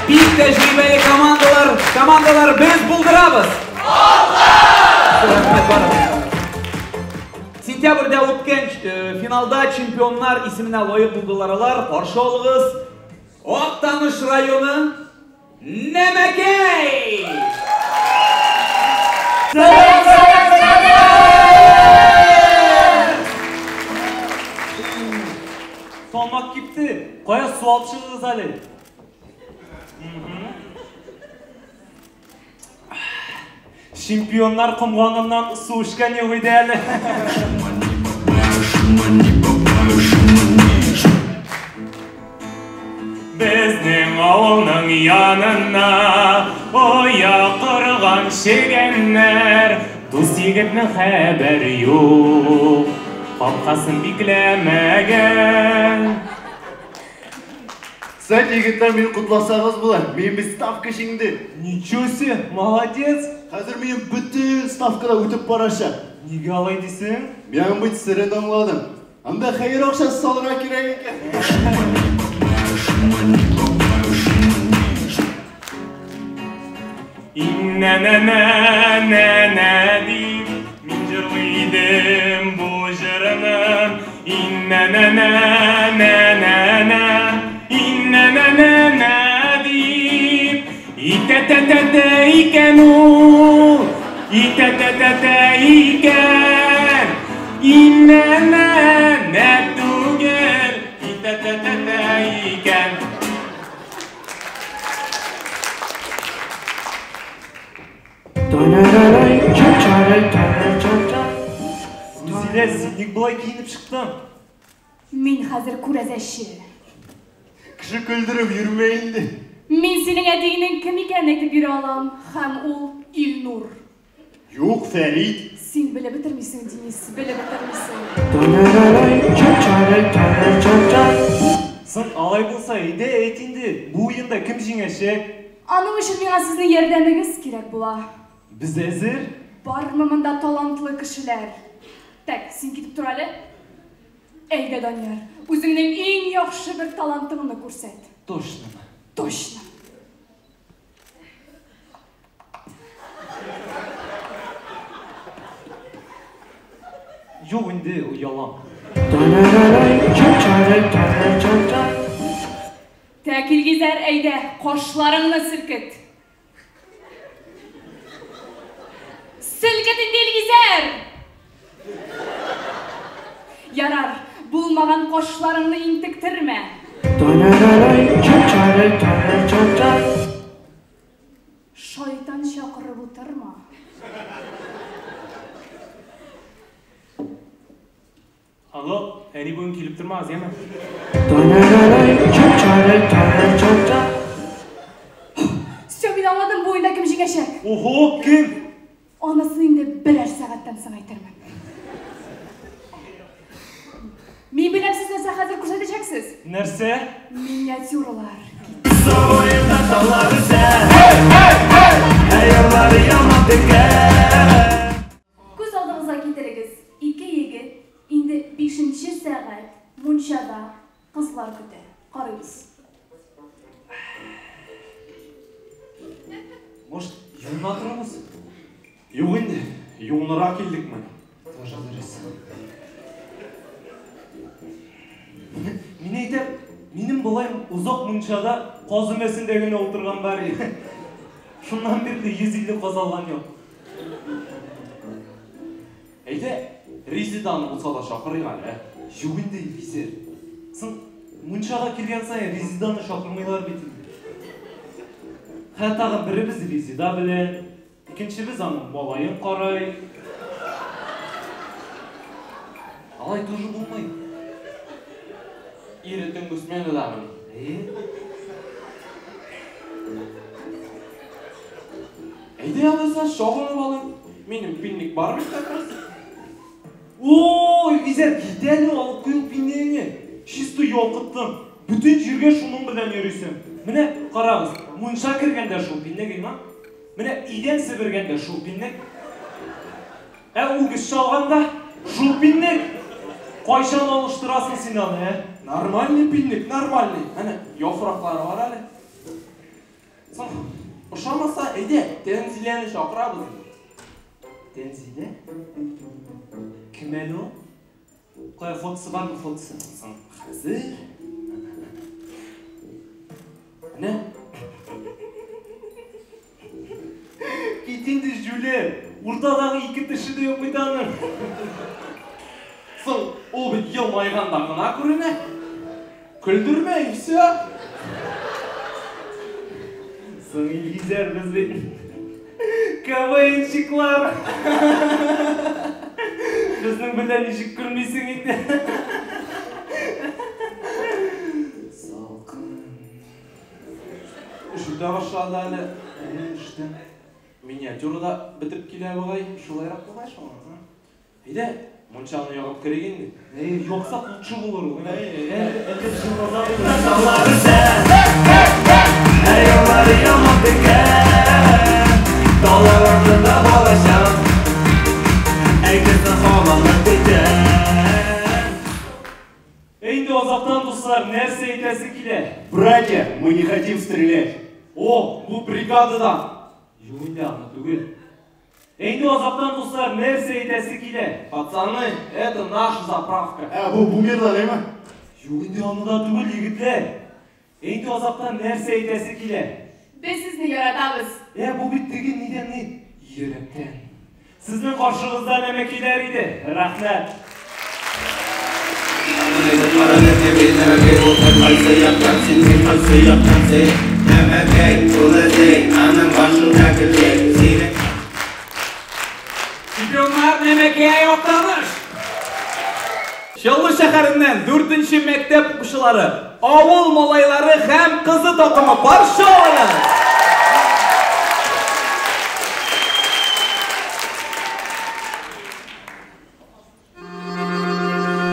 Бик тәҗрибәле командалар без булдырабыз. Сентябрьдә үткән финалда чемпионнар исеменә лаек булдылар. Каршы алыгыз Актаныш районы Нәмәкәй. Salmak gitti. Kaya su alçığınız Ali. Şampiyonlar kumganından su içken yok ideali. Bizning avulning yanına oya qurgan şegenler Do'st yigitning xabari yo'q Qapqasin beklemegen Sen yigitler beni kutlasanız bular. Benim bir stavka şimdi. Nичего себе, молодец. Hazır mıyım? Bütün stavkada ötüp barışa. Nega alay desin? Ben bu sırrını anladım. Anda hayır akşası salına kirek eken. İnne deyip min jırlıydım bu jırının. İnne deyip İtetetete iken o İtetetete iken İnne tugel İtetetete iken Zile zinlik bulay giyinip çıktım. Min hazır kurazəşi. Kışı küldürüp yürümeyindi. Min senin ədiyinin kim ikən etib yürü alam, hem ol İlnur. Yok Ferit. Sen bile bitirmişsin Deniz, bile bitirmişsin. Sen alay bulsa ide eytindi. Bu oyunda kim jingəşek? Anım için bana sizin yardımınız gerek bula. Biz hazır. Var mı mında talantlı kişiler? Tek, sen gidip dur Ali. Eyde Danyar, özünün en yaxşı bir talantını görset. Точно. Точно. Yok indi o yalan. Tekil gezer eyde, koşlarını silkit. Silkitin değil gezer. Yarar, bulmagan koşlarını intiktirme. Şeytan şakırı buturma. Alo, eni bugün kilip durmaz değil mi? Söbül anladım bu oyunda kim jingəşek? Oho, kim? Anasını indi birer saattan sana aytırmam. Men bilem siz nerse hazır ko'rsatacaksınız. Nerse? Minyatюралар. Soyunda daları sen. Ayarları yaman diken. Көз алдыңызға келтіріңіз. Екі егіт енді 5-ші сағат мұншада қызлар күті. Қарыңыз. Может, юнна тұрмыз? Yok indi. Юнырақ келдік мен. Тоже дұрыс. Мен айтам, менің бұлайым ұзақ мұншада қозы мәсіндегіне отырған бар еді. Şundan beri de 150 qozalgan yok. Eyde, Rizidan olsa da şakırıygan, Jugundey Rizer. Sen munçaga kirgen sayın Rizidan'ı şakırmaylar bitirdi. Hatta birimiz Rizida bilen, ikincimiz anın molayın qaray. Alay тоже bulmayın. İretin güsmen adamın. Eyde alırsa şoğunu balın. Benim pinlik var mı takarız? Ooo, Vizer gidelim alıp koyun pinliğini. Şistu yoqıttım. Bütün jirge şunun bilen yürüsün. Mine qarağız. Munşa kirgende şu pinlik ima. Mine iden sibirgende şu pinlik. O kız çalganda şu pinlik. Qayşan oluşturasın Sinan'ı. Normalni pinlik, normalni. Hani yofraqları var hali. Sen uşamasa eyde Tenzileni şaqırabız. Tenzile? Kim o? Qoya fotosu var mı fotosu? Hazır. Ne? Gitindi Jüle. Ortaдағы iki dışı da yok muydu anır? Sen o bir yılmayğandağına көріне. Күлдірме, все. Sen İlgizer bizim КВНщиклар. Біздің білен ешік күлмейсің еді. Салқын. Үшілді ағашады әлі. Үшті. Миниатюрада бітіріп келе бұғай. Шулайрақ бұғай шоңа. Eyde, мұншаны яғып керегенді. Жоқса құлчы болыр. Әлде жылғаза бұғай. Салары сән. Әйолары ямап декен. Dağlarında balaşam. Herkesin havalı biten. Endi ozaktan dostlar, nerse etesi kile. Братья, мы не хотим стрелять. O, bu brigadıdan. Юнде аны түгел. Endi ozaktan dostlar, nerse etesi kile. Пацаны, это наша заправка. Bu бумерлар ема? Юнде аны да түгел, егітлер. Endi ozaktan nerse etesi kile. Biz sizni yaratamiz. Bu bittigi neden ne? Yürekten. Sizin karşınızda emekliler idi. Rahmet. Çempionlar emekiye yoktanır. Şıllı şəhərindən 4-cü məktəb oxuşuları, avul molayları həm qızı toxumu barşı olaylar.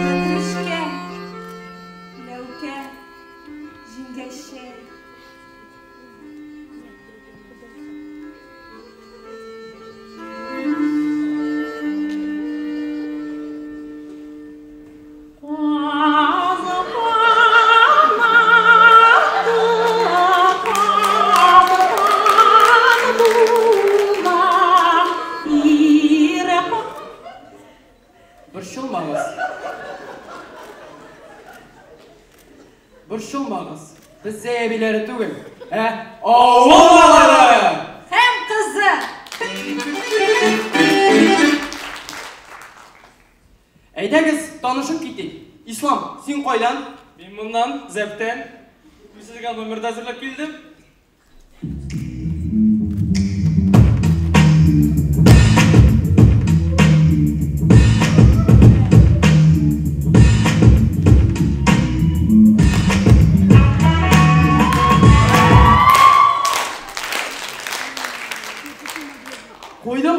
Matruşka, Levka, Jingaşe. Burşulmağız. Biz zeyebileri tügül. Oğulları! Hem kızı. Eydegiz, tanışıp gittik. İslam, sen koylan. Ben bundan, Zepten. Sizge ömürde hazırlık bildim.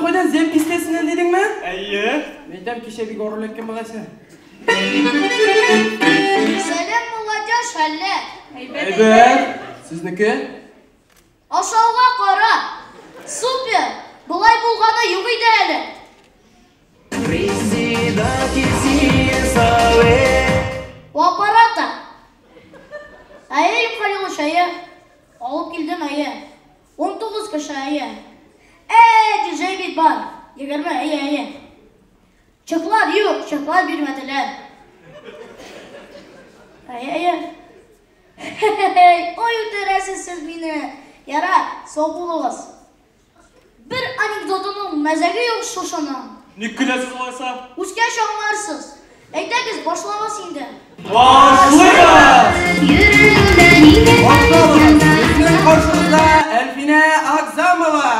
Koydan zem pistesinden dedin mi? Meydem kişe bir goruluk kim bağısı? Selam молодежь, halle. Evet. Sizniki? Aşağıga qara. Super. Bulay bulğana yox idi hələ. O aparata. Ayı yukarılı şaya. Alıp geldin ayı. 19 kişi ayı. DJ bit var. Yegerme ayı. Çıklar yok. Çıklar bilmediler. Ayı. Oy öterəsiz siz beni. Yara, soğuk olunuz. Bir anekdotunu мәзәге yok şoşana. Ne gülesiz olsa? Үскән шаңларсыз. Әйдәгез, башламас инде. Başlayalım! Bizning qarshimizda Elfina Akzamova.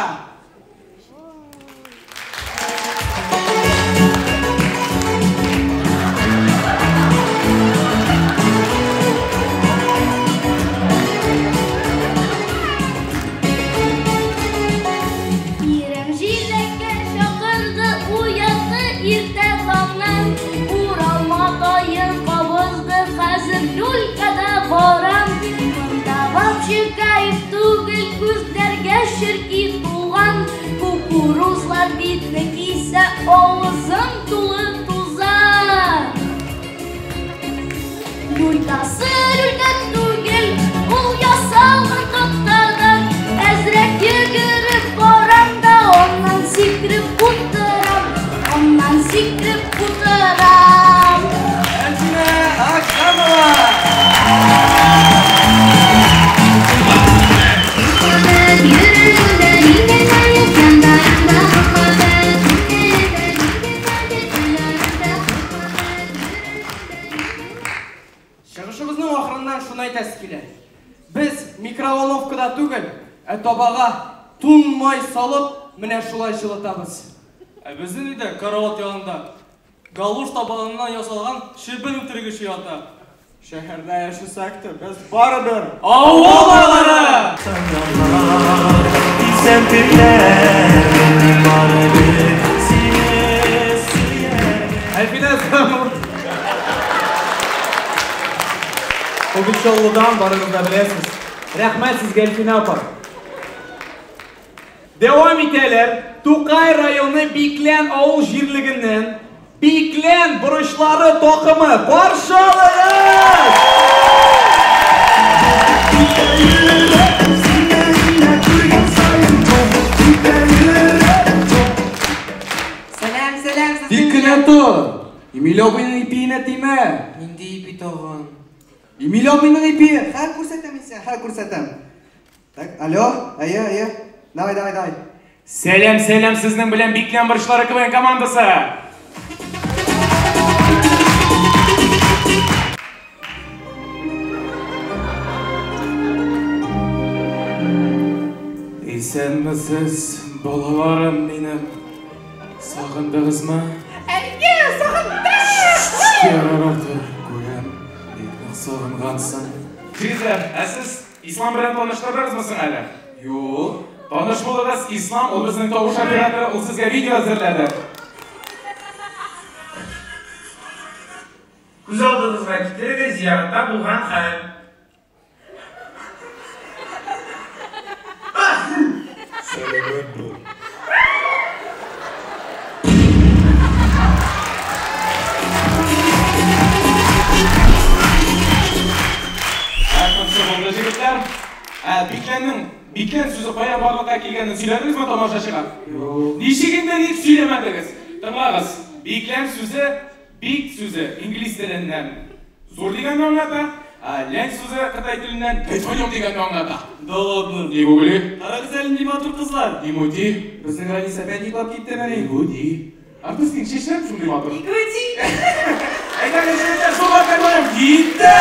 Kukuruzlar bitmek ise ağzım tulu tuzar. Lülkası lülket tugil, ul yasalın toktadan. Ezrek yıgırıp boramda ondan sikrip kuturam. Ondan sikrip kuturam. Elfina Akzamova. Шығышыбызның ақырынан шуны айтасы келер. Біз микроволновкада түгел, табаға тун май салып, менә шулай жылытабыз. Біздің үйде карават янында галуш табағынан ясалған шибін үтіргіші ята. Шәһәрдә яшәсәк тә, без барыбер авыл балалары! Elfina Akzamova. Obiçolludan barınızda biləsiniz. Rəhmət sizə Elfina apar. Devam eteler. Tukay rayonu Biklen Oğul jirligindən Biklen buruşları toqımı qarşılayın! Selam. Dikkat dur. Emilio'nun ipiğine tiyme. Nindi ipi toğun. Emilio'nun ipi. Hal ko'rsataman, hal ko'rsataman. Tak, alo, aya. Давай. Selam sizning bilan Biklen buruşları kıvın komandası. Esenmisiz bolalarım benim. Sağındınızmı? Elge, sağındım. Yararaktır. Görem, etmek sağıngansın. Kızlar, siz İslam bilen tanıştırdınız mısın hala? Yo. Tanışmadınız İslam, o bizning tovuş operatori, o sizga video hazırladı. Ko'z oldingizga keltirib ziyoratda bo'lgan xayr. Biklen sözü koyan barlıkta kelganini söylediniz mi tomoshachilar? Yo'q. Neshigindan hiç söylemediniz? Tinglaysiz. Biklen sözü big sözü ingliz tilinden zo'r deganni anglatadi. Len sözü Xitoy tilinden petroleum deganni anglatadi. Da ladno. Ne bo'ldi? Qara güzel nima tur qizlar? Nimoti? Bizning Raisa opet yiqilib ketdi mana. Nimoti? Artisting shishlar shunday motor. Nimoti? Aytgan shunday so'rab qo'yim. Gitti.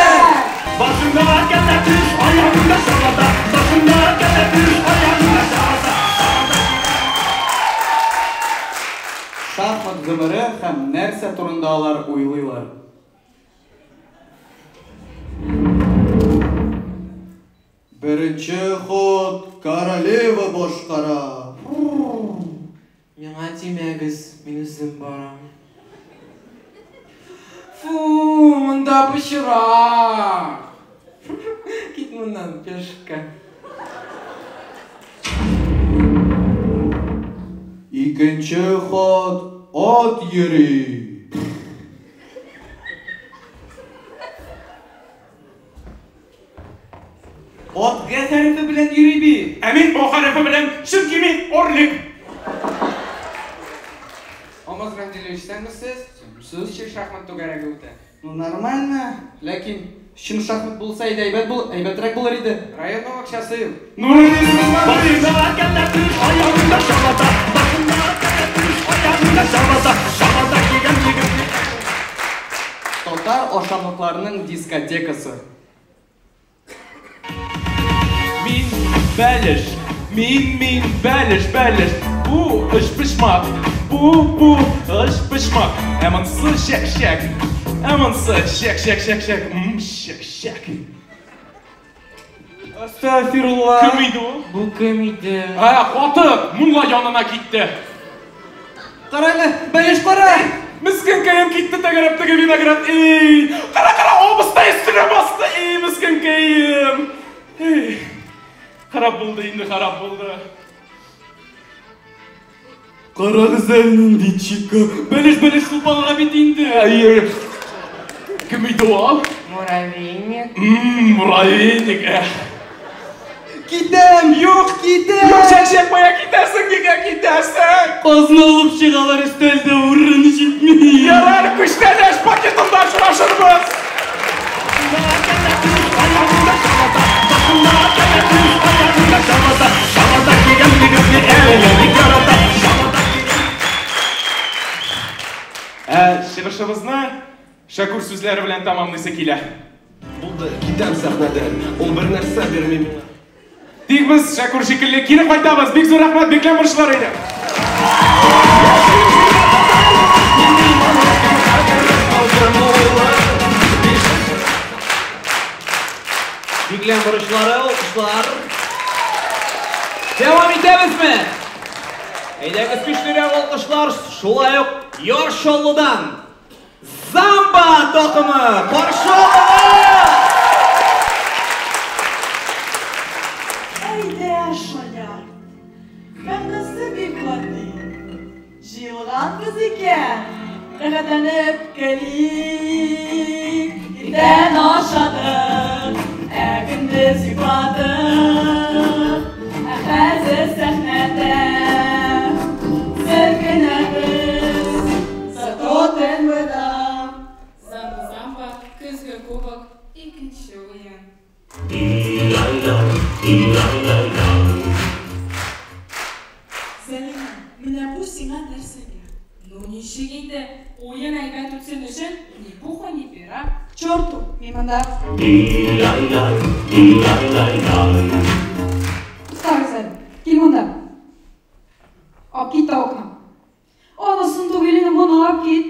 Başımda arkada düş, ayağımda sağda. Başımda arkada düş, ayağımda sağda. Şahmat g'imiri ham narsa turindagilar o'ylaylar. Birinchi xod koroleva boshqara. Menga tiymagiz, men o'zim boram. Munda pishroq. Git bundan peshka. Ikkinchi xod ot yeri. Otga tarifi bilan yuriybi. Amin o harafi bilan chunki men o'rlik. Omoz bilan dilashsanmisiz? Siz shaxmat to'garaga o'ta. Нормально. Lekin Шын шахмат болса әйбәтрәк булыр иде. Районның акчасы юк. Татар ашамлыкларының дискотекасы. Мин бәлеш. Bu iş pişmak. Bu iş pişmak. Emansı şek. Emansı şek. Şek. Estağfirullah. Kim idi o? Bu kim idi? Katı, mulla yanına gitti. Qaraylı, bәлеш qara. Miskin kayım gitti tegaraptaki vinagrat. Kara obısta üstüne bastı. Miskin kayım. Harap buldu. Qara güzelinin diçika. Bәлеш qılpalığa bitindi. Kim idi o? Muravinik. Muravinik. Gidem, yok. Şek baya gidersin. Qazını alıp çıqalar üstelde vurrını jitmeyi. Yarar kuşlardaş paketimden şuraşırmız. Şırışımızını Şakur sözleri bilen tamamlaysa kile. Buldu, gidem sahneden. Ol bir narsa vermeyeyim. Deyik biz Şakur şekilli kiri qaytabız. Bek zor rahmat, beklen barışlar edi. Beklen barışları, oluşlar. Devam edemiz mi? Eydeki güçlere oluşlar, şolay yok. Yorşollu'dan Zamba takımı karşı olmalı. Eyde yaşayan, ben nasıl bir kadın, jilgan kız iken, rıhdanıp gelip, giden aşadı, gündüz yukladı, hazır sahnede, sırgınımız, satotun vıda. Zamba, kızgı kubak, ikinci oyun. Selina, меня пусть сигнал нәрсеге. Ну ничегінде, ойын әйбәт өтсен үшін, не пуха, не пера. К черту, миманда. Ставь сәлі, кел мұнда. Ап кет та окна. Анасын түгеліне мұны ап кет.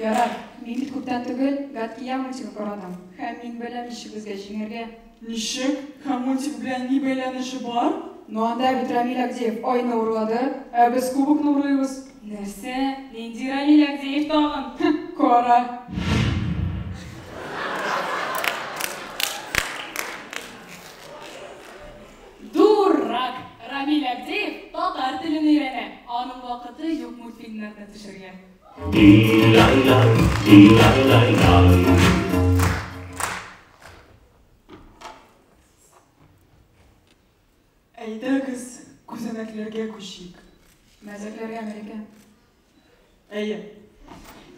Ярар, мен бит көптен түгел, гадкия мультигі қарадым. Һәм мен білем нишігізге жеңерге. Нишек? Һәм мультик белән ни бәйләнеше бар? Ну анда бит Рамил Агдеев айны урлады, ә без кубокны урлыйбыз. Нәрсә? Нинди Рамил Агдеев тагын? Кара. Дурак! Рамил Агдеев татар телен өйрәнә. Аның вакыты юк мультфильмнарда төшергә. Әйдәгез, күзәнәкләргә күчик. Мәзәкләргә Америка. Әйе.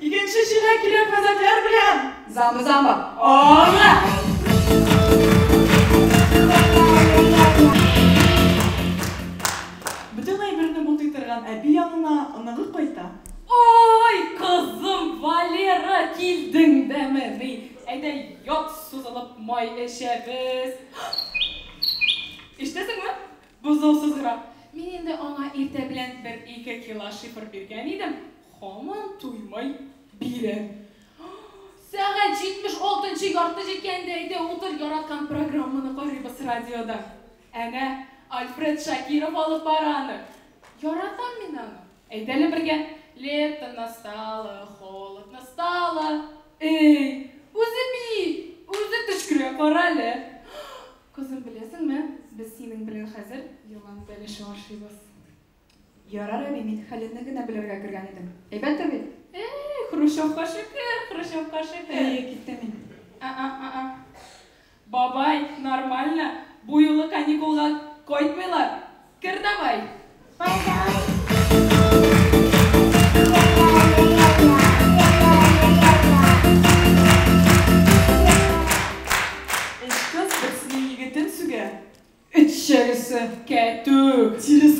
Икенче чирәк кирәк мәзәкләр белән. Зamba. Аңа! Бүтән әйберне бутый торган әби янына ыныгы кайта. Ой, кызым Валера, килдең дәме. Әйдә, ят сузылып май эчәбез. Иштәсеңме? Бузылсызга. Мин инде аңа иртә белән 1-2 кило шифр биргән идем. Һаман туймай бирә. Сәгать 76-нчы ярты җиткәндә әйдә утыр яраткан программаны карыйбыз радиода. Әнә Альфред Шакиров алып бара аны. Яратам мин аны. Әйдәле бергә. Лето настало, холодно стало. Эй, үзе би, үзе төшкерә карале. Кызым, беләсеңме? Без синең белән хәзер ялан бәлеше ашыйбыз. Ярар әби, мин хәленне генә белергә кергән идем. Әйбәт бит. Хрущевка шикер. Киттем мин. Бабай, нормально. Бу юлы каникулга кайтмыйлар. Кер давай. Bye.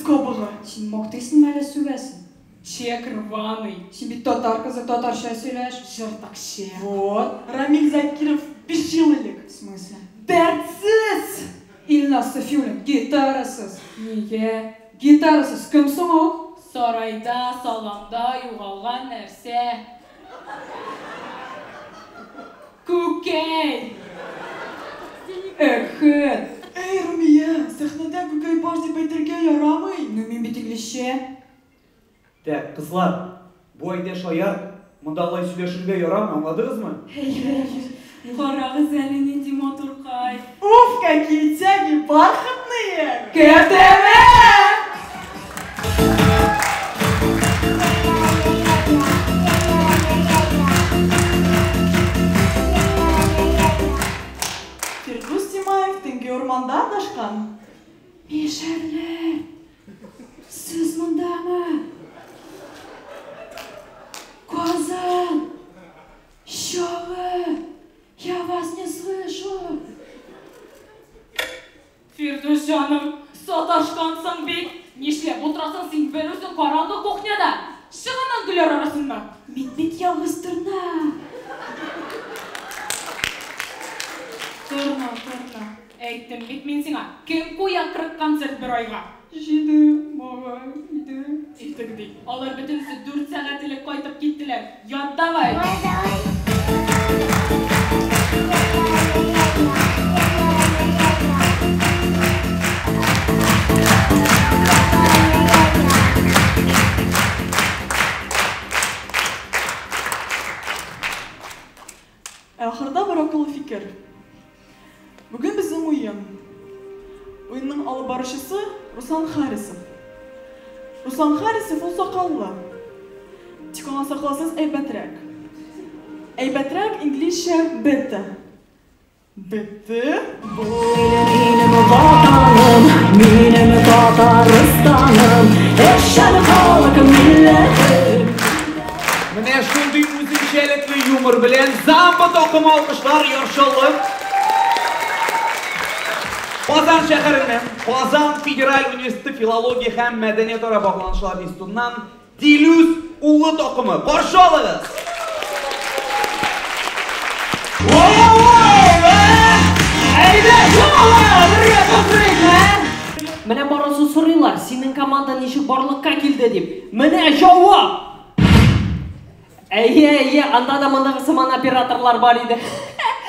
кобығы. Сен моқтайсың мәлі сөйлесің? Чек рваный. Сен бит татар қызы татарша сөйлеш. Жыртақшы. Вот. Рамиль Закиров бесжилылық. В смысле? Дәртсіз. Ильнас Софиулин гитарасыз. Неге? Гитарасыз кімсің ол? Сарайда, саламда юғалған нәрсе. Көкей. Әхет. Эй, Румия, сахнада көкей бар деп әйтергә ярамый. Ну, мен бит инглизче. Так, қызлар, bu ayda şayar, mındalay сөйлешуге ярамый, аңладыңызмы? Қарағыз әлі ненде мотырқай. Уф, какие тяги бархатные! КТВ! Фирдус Тимаев түнгі орманда адашқан. Мешәрлер, сіз мұндамы? Казан, Щавы, я вас не слышу. Фирдус жаным, саташқансың бек. Нешлеп отырасың сен бір өзің қараңғы кухняда. Шығынан гүлер арасында. Бет-бет ялғыз тұрна. Тұрна. Әйттім бет мен сіңа. Кім қоя 40 концерт бір айға? Жиді, маға, иді. Итігдей. Алар бүтінсі 4 сағатілік қайтып кеттілер. Яд давай. Ақырда бір ақылы фикір. Бүгін біздің ойын. Ойынның алып барушысы Руслан Харисов. Руслан Харисов ол сақаллы. Тик оңа сақалсыз әйбәтрәк. Әйбәтрәк инглизчә бетті. Бетті? Минем ватаным, минем Татарстаным, эшәл халык милләтем. Менә шундый үзенчәлекле юмор белән замба токымы алкышлар яршылы. Казан шәһәреннән Казан Федераль университеты филология һәм мәдәният ара багланышлар институтыннан Дилүз улы токымы. Каршы алыгыз. Менә барысы сорыйлар, синең команда ничек барлыкка килде дип. Менә җавап. Әйе, анда да монда сыман операторлар бар иде.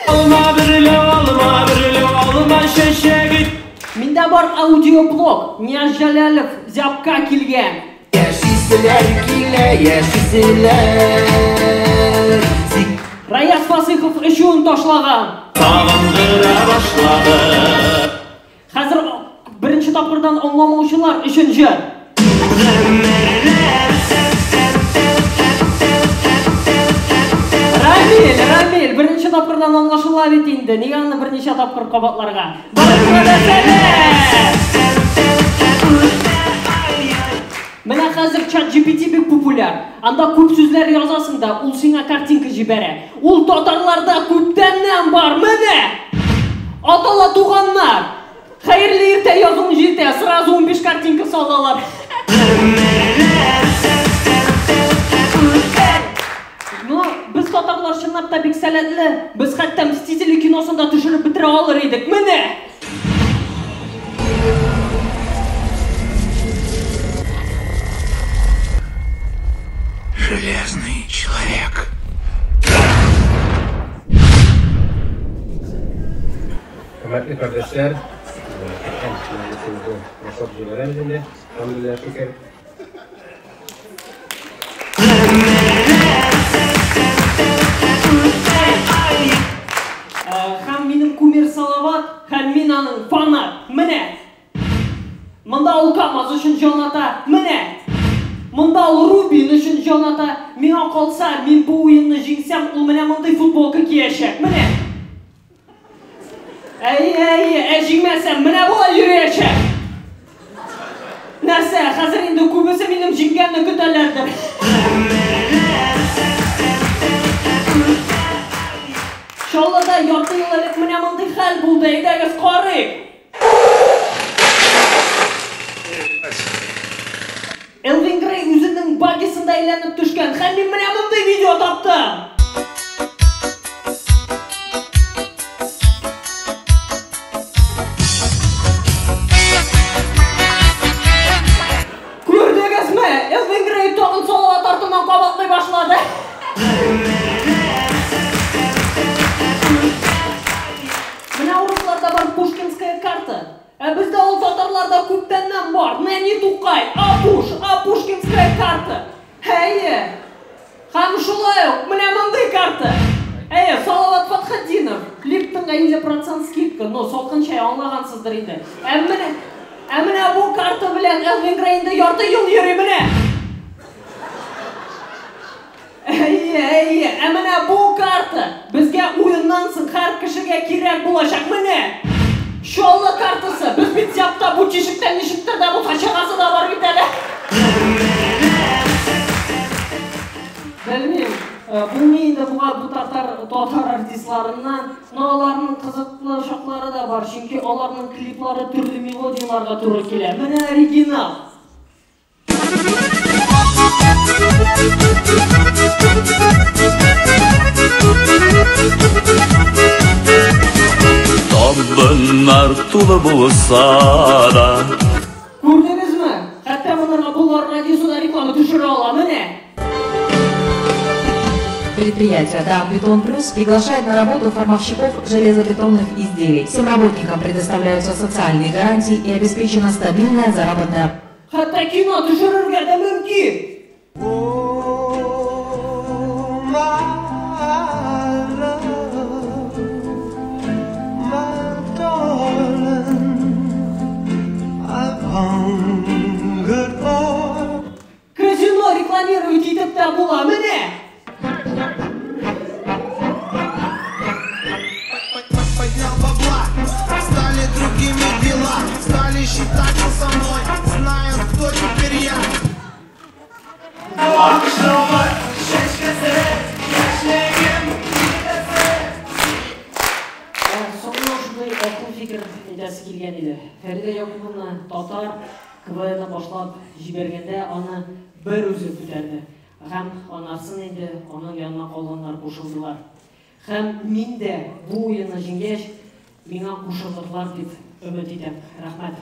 Алма бирле, алма шәшәгит. Миндә бар аудиоблог. Нияз Җәләлов зябка килгән. Яшиселәр килә, яшиселәр. Раяз Фасыйхов өчен ташлаган. Сагындыра башлады. Хәзер беренче тапкырдан аңламаучылар өчен җыр. Рамил, беренче тапкырдан аңлашыла бит инде. Нигә аны берничә тапкыр кабатларга? Менә хәзер ChatGPT бик популяр. Анда күп сүзләр язасың да, ул сиңа картинка җибәрә. Ул татарларда күптәннән бар. Менә! Атала туганнар. Хәерле иртә язуың җитә, сразу 15 картинка салалар. Ну, без татарлар чынлап та бик сәләтле. Без хәтта Мстители киносында төшереп бетерә алыр идек. Менә! Железный человек. Hürmetli kardeşler, Masat Cülerem'de, Hamdülillah Şeker. Һәм минем кумир Салават, һәм мин аның фаны. Менә! Монда ул КамАЗ өчен җаната. Менә! Монда ул Рубин өчен җаната. Миңа калса, мин бу уенны җиңсәм, ул менә мондай футболка киячәк. Менә! Әйе, җиңмәсәм, менә булай йөрәчәк. Нәрсә, хәзер инде күбесе минем җиңгәнне көтәләрдер. Шаллада ярты ел элек менә мондай хәл булды. Әйдәгез карыйк. Elvin Grey o'zining bagisida aylanib tushgan. Ham men mana bunday video topdim. Ko'rdingizmi? Elvin Grey tog'in salovat ortidan qovoqlay boshladi. Mana ruslarda bor Pushkinskaya karta. Bizda ol tatarlarda ko'pdandan bor. Nani tuqqay, Pushkinskaya karta. Hey! Ham shulay, mana bunday karta. Salovat Fathadinov, Liptonga 50% skidka, no soqin shay anlagansizdir endi. Mana bu karta bilan Elvin Grey'da yorta yil yurimini. Mana bu karta bizga o'yindan so'ng har kishiga kerak bo'lacak mana. Sholla kartasi biz bityapta bu chishikdan nishikda bu tashag'asida bor bitadi. Bilmayman. Bilmaydi bu tatar artistlaridan ularning qiziqli shoqlari da bor, chunki ularning kliplari turli melodiyalarga to'g'ri keladi. Mana original. Bunlar tulu bulsa da. Gördünüzmü? Hatta bunlar radyosuda reklama düşürü olamı ne? Предприятие «Дамбетон Плюс» приглашает на работу формовщиков железобетонных изделий. Всем работникам предоставляются социальные гарантии и обеспечена стабильная заработная. Hatta kino düşürürge de mümkün. Казино рекламирует YouTube-та буламы не? Поднял бабла, стали другими дела, стали считаться со мной, знают, кто теперь я. Sonuna şunday akıl fikir edesi kelgen edi. Feride Yakubovna Tatar KVN'dan başlap jibergende onu bir özü ko'tardi. Hem anasın endi, onun yanına qolanlar qo'shildilar. Hem men de bu o'yinni jengach, menga qo'shildilar deb umid edim. Rahmat.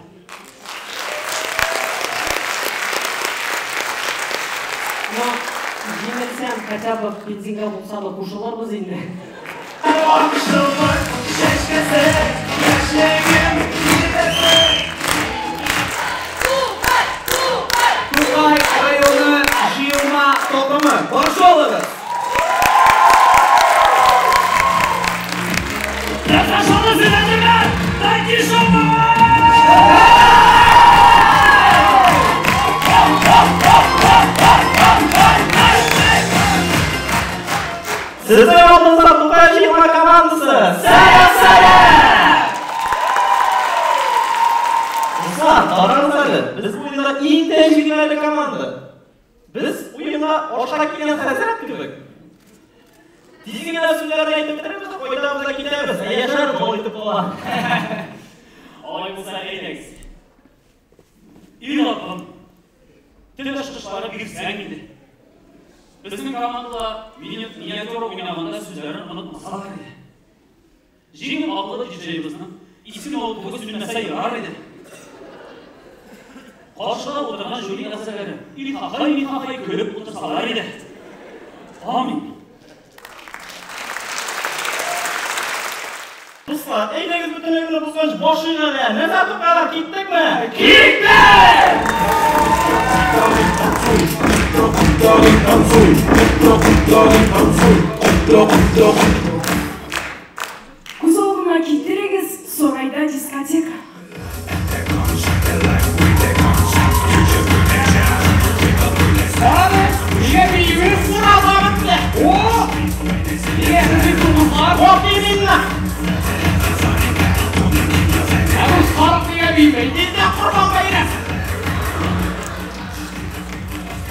Jengilsam, хотя бы benzinga bo'lsa da qo'shilarmiz endi. Tug'ay rayoni Jilma to'qimi. Qarshi olasiz. Sizin yolunuzda Tug'ay Jilma komandası. Saya! Qaranglar, biz bu o'yinda eng tajribali komanda. Biz o'yinga oshqoq kelgan hazrat ko'rdik. Dizgina so'zlarni aytib turamiz, qo'ydamizda ketamiz. Yashar qo'yib qo'yar. Oy bo'lsa aytaysiz. İlapım. Telaş kışları bir zengindi. Bizim komandada minyatür oynaganda sözlerini unutmasalar edi. Жеңіл ақылы диджейіміздің исін ол бүгіз білмесе яр еді. Қаршыда отырған жөне әзірлері итақай көріп отырсалар еді. Амин. Dostlar, eyleniz bütün evini bozmuş boşuna ne zaten kadar gittik mi? Gittik! Kuzovuna gittiririz, Sorayda diskoteka. Abi, yine bir yürü sıra zamanlı. Oo! Yine bir kurumlar, hop yeminle. Yavuz sarıklıya büyümeyin, dinle kurban bayırız.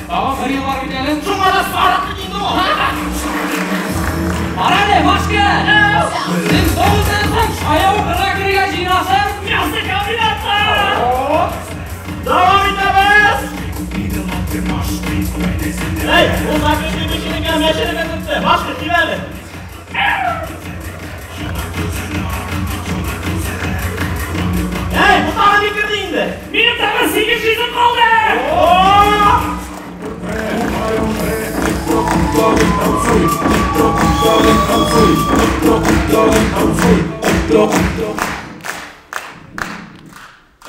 Tamam, bir yıllar gidelim, şuna da sarıklı dinle o. Arane, başka. Siz doğuzlarsan ayağı kıra kırıya jinasın, yastık kabinatlar. Devam edemez.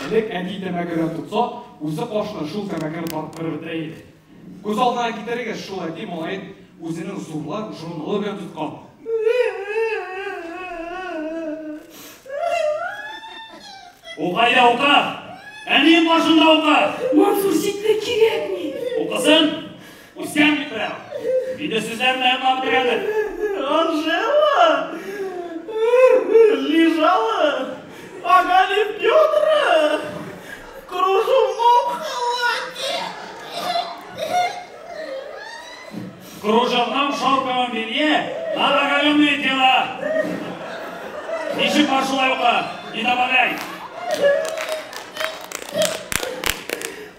Элек әней тәмәкірін тұтса, өзі қошына шул тәмәкірін барып бір бітірейді. Көз алдына кетерге шул әдей молайын өзінің зұрлар жұрнылы бен тұтқан. Оқайда оқа! Әнейін башында оқа! Мансур сетті керек не? Оқасын! Үстен бітірем! Биді сөздерін әйма бітіреді. Анжела! Лежала! Оголив бедра! В кружевном халате! В кружевном шелковом белье на оголенные тела! Нишек маршалай оқа! Не добавляй!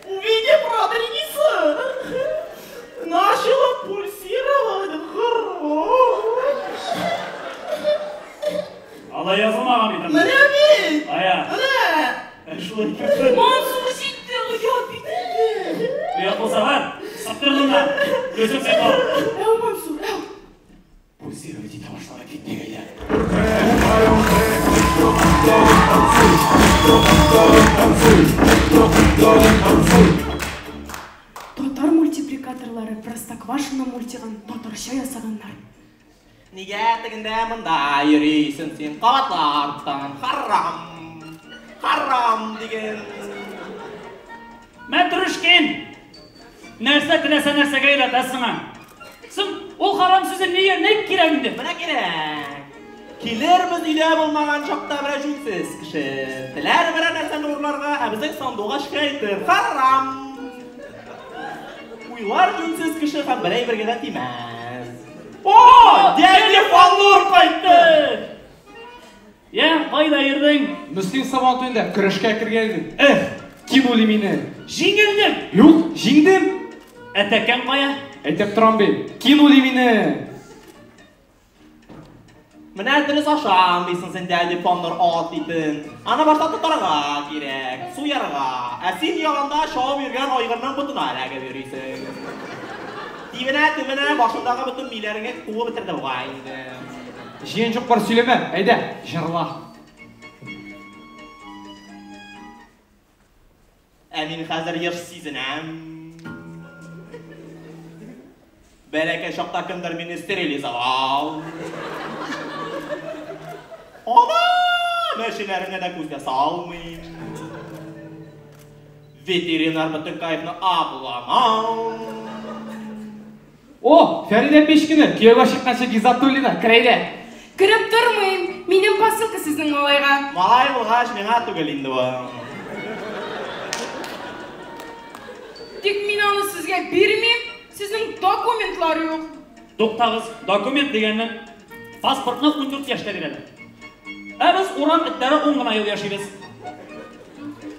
Увидев Родригеса, начала пульсировать грудь. Алай yazılmağın bir tane. Mene mi? Aya. Mene. Şulay kötü. Mansur sette uyat bitirdi. Uyat olsa var. Saptırdığından. Gözüm sen kal. Mansur, Pulsировать и того, что она кетнегейді. Татар мультипликаторлары Простоквашино мультигін татарша ясағандар. Неге тігінде мұнда ерейсің сен қабатлардан харам деген. Мен түрішкен. Нәрсе тілесе нәрсе гайрат әсіңа. Сым, ол харам сөзі не керегінде? Мына керек. Келерміз үйле болмаған жоқта бірі жүнсіз кіші. Тілер бірі нәрсені ұрларға әбіздің сандуға шықайтыр. Харам. Уйлар жүнсіз кіші қан бірі біргені тимәз. О, дәйде фаллор қайтты. Қайда ердің? Мүслим Сабантойында күрішке кіргендің. Кинули мені. Жеңілдім. Yok, жеңдім. Әтәкән қая? Әйтеп тұрам бен. Кинули мені. Мына дұрыс ашам дейсің сен дәйде фаллор ат дейтін. Ана башта тұтарға керек, суярға. Әсен яғанда шауып ерген ойғырның бұтына әрәге берейсің. Тиміне башындағы бүтін мейлеріңе қуы бітірді ғайынды. Жиен жоқ бар сөйлеме, әйді, жырла. Әмин қазір еш сезінем. Бәрәке шақта кімдір мені стерилизавал. Ана, мәшелеріне де көзге салмайым. Ветеринар бүтін кайфны абламау. О, Фәриде Пешкіні, күйеуге шыққанша Гизатуллина, кірейді. Кіріп тұрмайым. Менің посылка сіздің малайға. Малай болғаш меңа түгіл енді бұл. Тек мен аны сізге бермейм, сіздің документлары жоқ. Тоқтағыз, документ дегеннің паспортны 14 яшта береді. Әбіз орам іттері 10 ғана ел яшайбыз.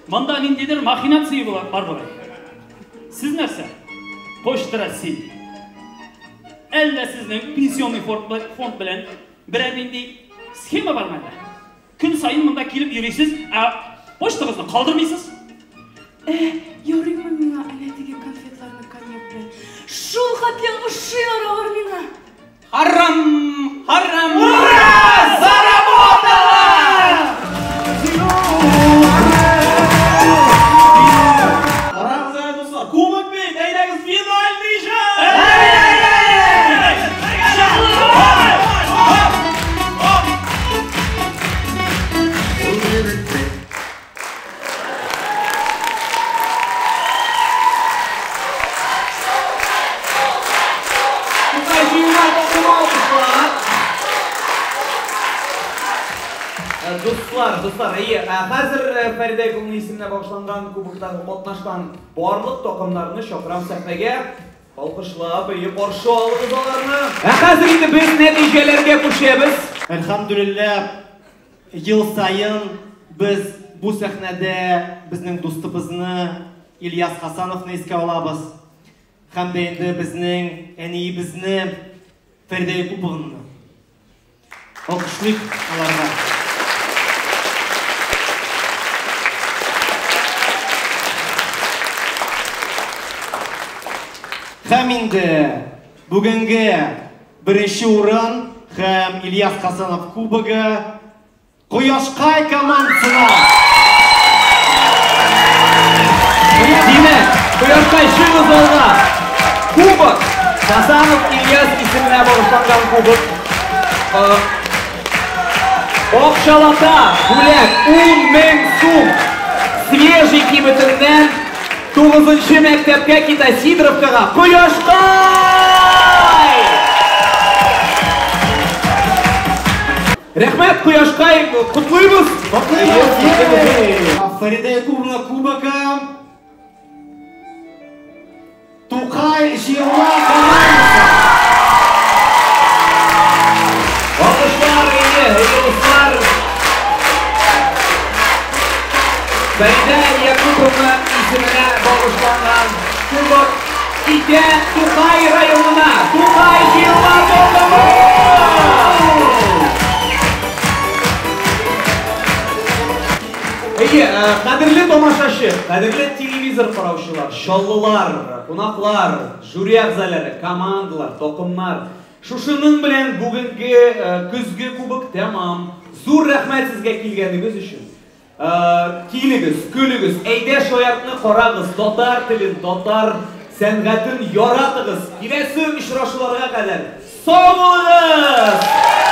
Мұнда нендедір махинация бар болай. Сіз нәрсе? Почта Россия. Әлі сіздің пенсионный фонд білен бір әдендей схема бар мәді. Күн сайын мұнда келіп ерейсіз, поштағызды қалдырмайсыз. Ярыма мина әнәтіге конфетларны коньяк білен. Шул қатленгі шиыр алыр мина. Харам! Харам! Ура! Заработала! Қараңыздар достар, кубок бей, дәйдәгіз финальный жай! Достар, қазір Фәриде Күлінің есіміне бағышланған кубоктағы қатнашқан барлық тоқымдарыны шақырам сәхнеге. Алқышлап, қаршы алыңыз оларны. Қазір енді біз нәтижелерге көшеміз. Әлхамдулилля, ел сайын біз бұл сәхнеде біздің достыбызны Ильяс Хасановны еске алабыз. Һәм де енді біздің әнейімізні Фәриде Кубогыны. Алқышлық аларға. Һәм инде бүгінгі бірінші орын һәм Ильяс Хасанов кубогы Кояшкай командасына. Демек, Кояшкай шығыз олға. Кубок. Хасанов Ильяс исіміне бағыштанған кубок. Оқшалата, бүлек, 10.000 сум. Свежий кибетінден 9-ші мектепке Китай Сидоровкаға. Кояшкай! Рахмет, Кояшкай, құтлымыз. Фарида Якубовна кубока. Тукай Жиырма командасы. Алқышлар, достар. Фарида Якубовна исіміне бағыштанған кубок Ите Тукай районына. Тукай Жиырма командасы. Қадірлі томашашы, қадірлі телевизор қараушылар, шоллылар, қонақлар, жюри ағзалары, командалар, тоқымлар. Шушының білен бүгінгі күзгі кубок тәмам. Зур рахмет сізге келгеніңіз үшін. Келігіз, күлігіз, әйде шоятны қорағыз, дотар тілін, дотар сәнғатын yoratығыз. Келесі үшрашыларға қадар. Сау болыңыз!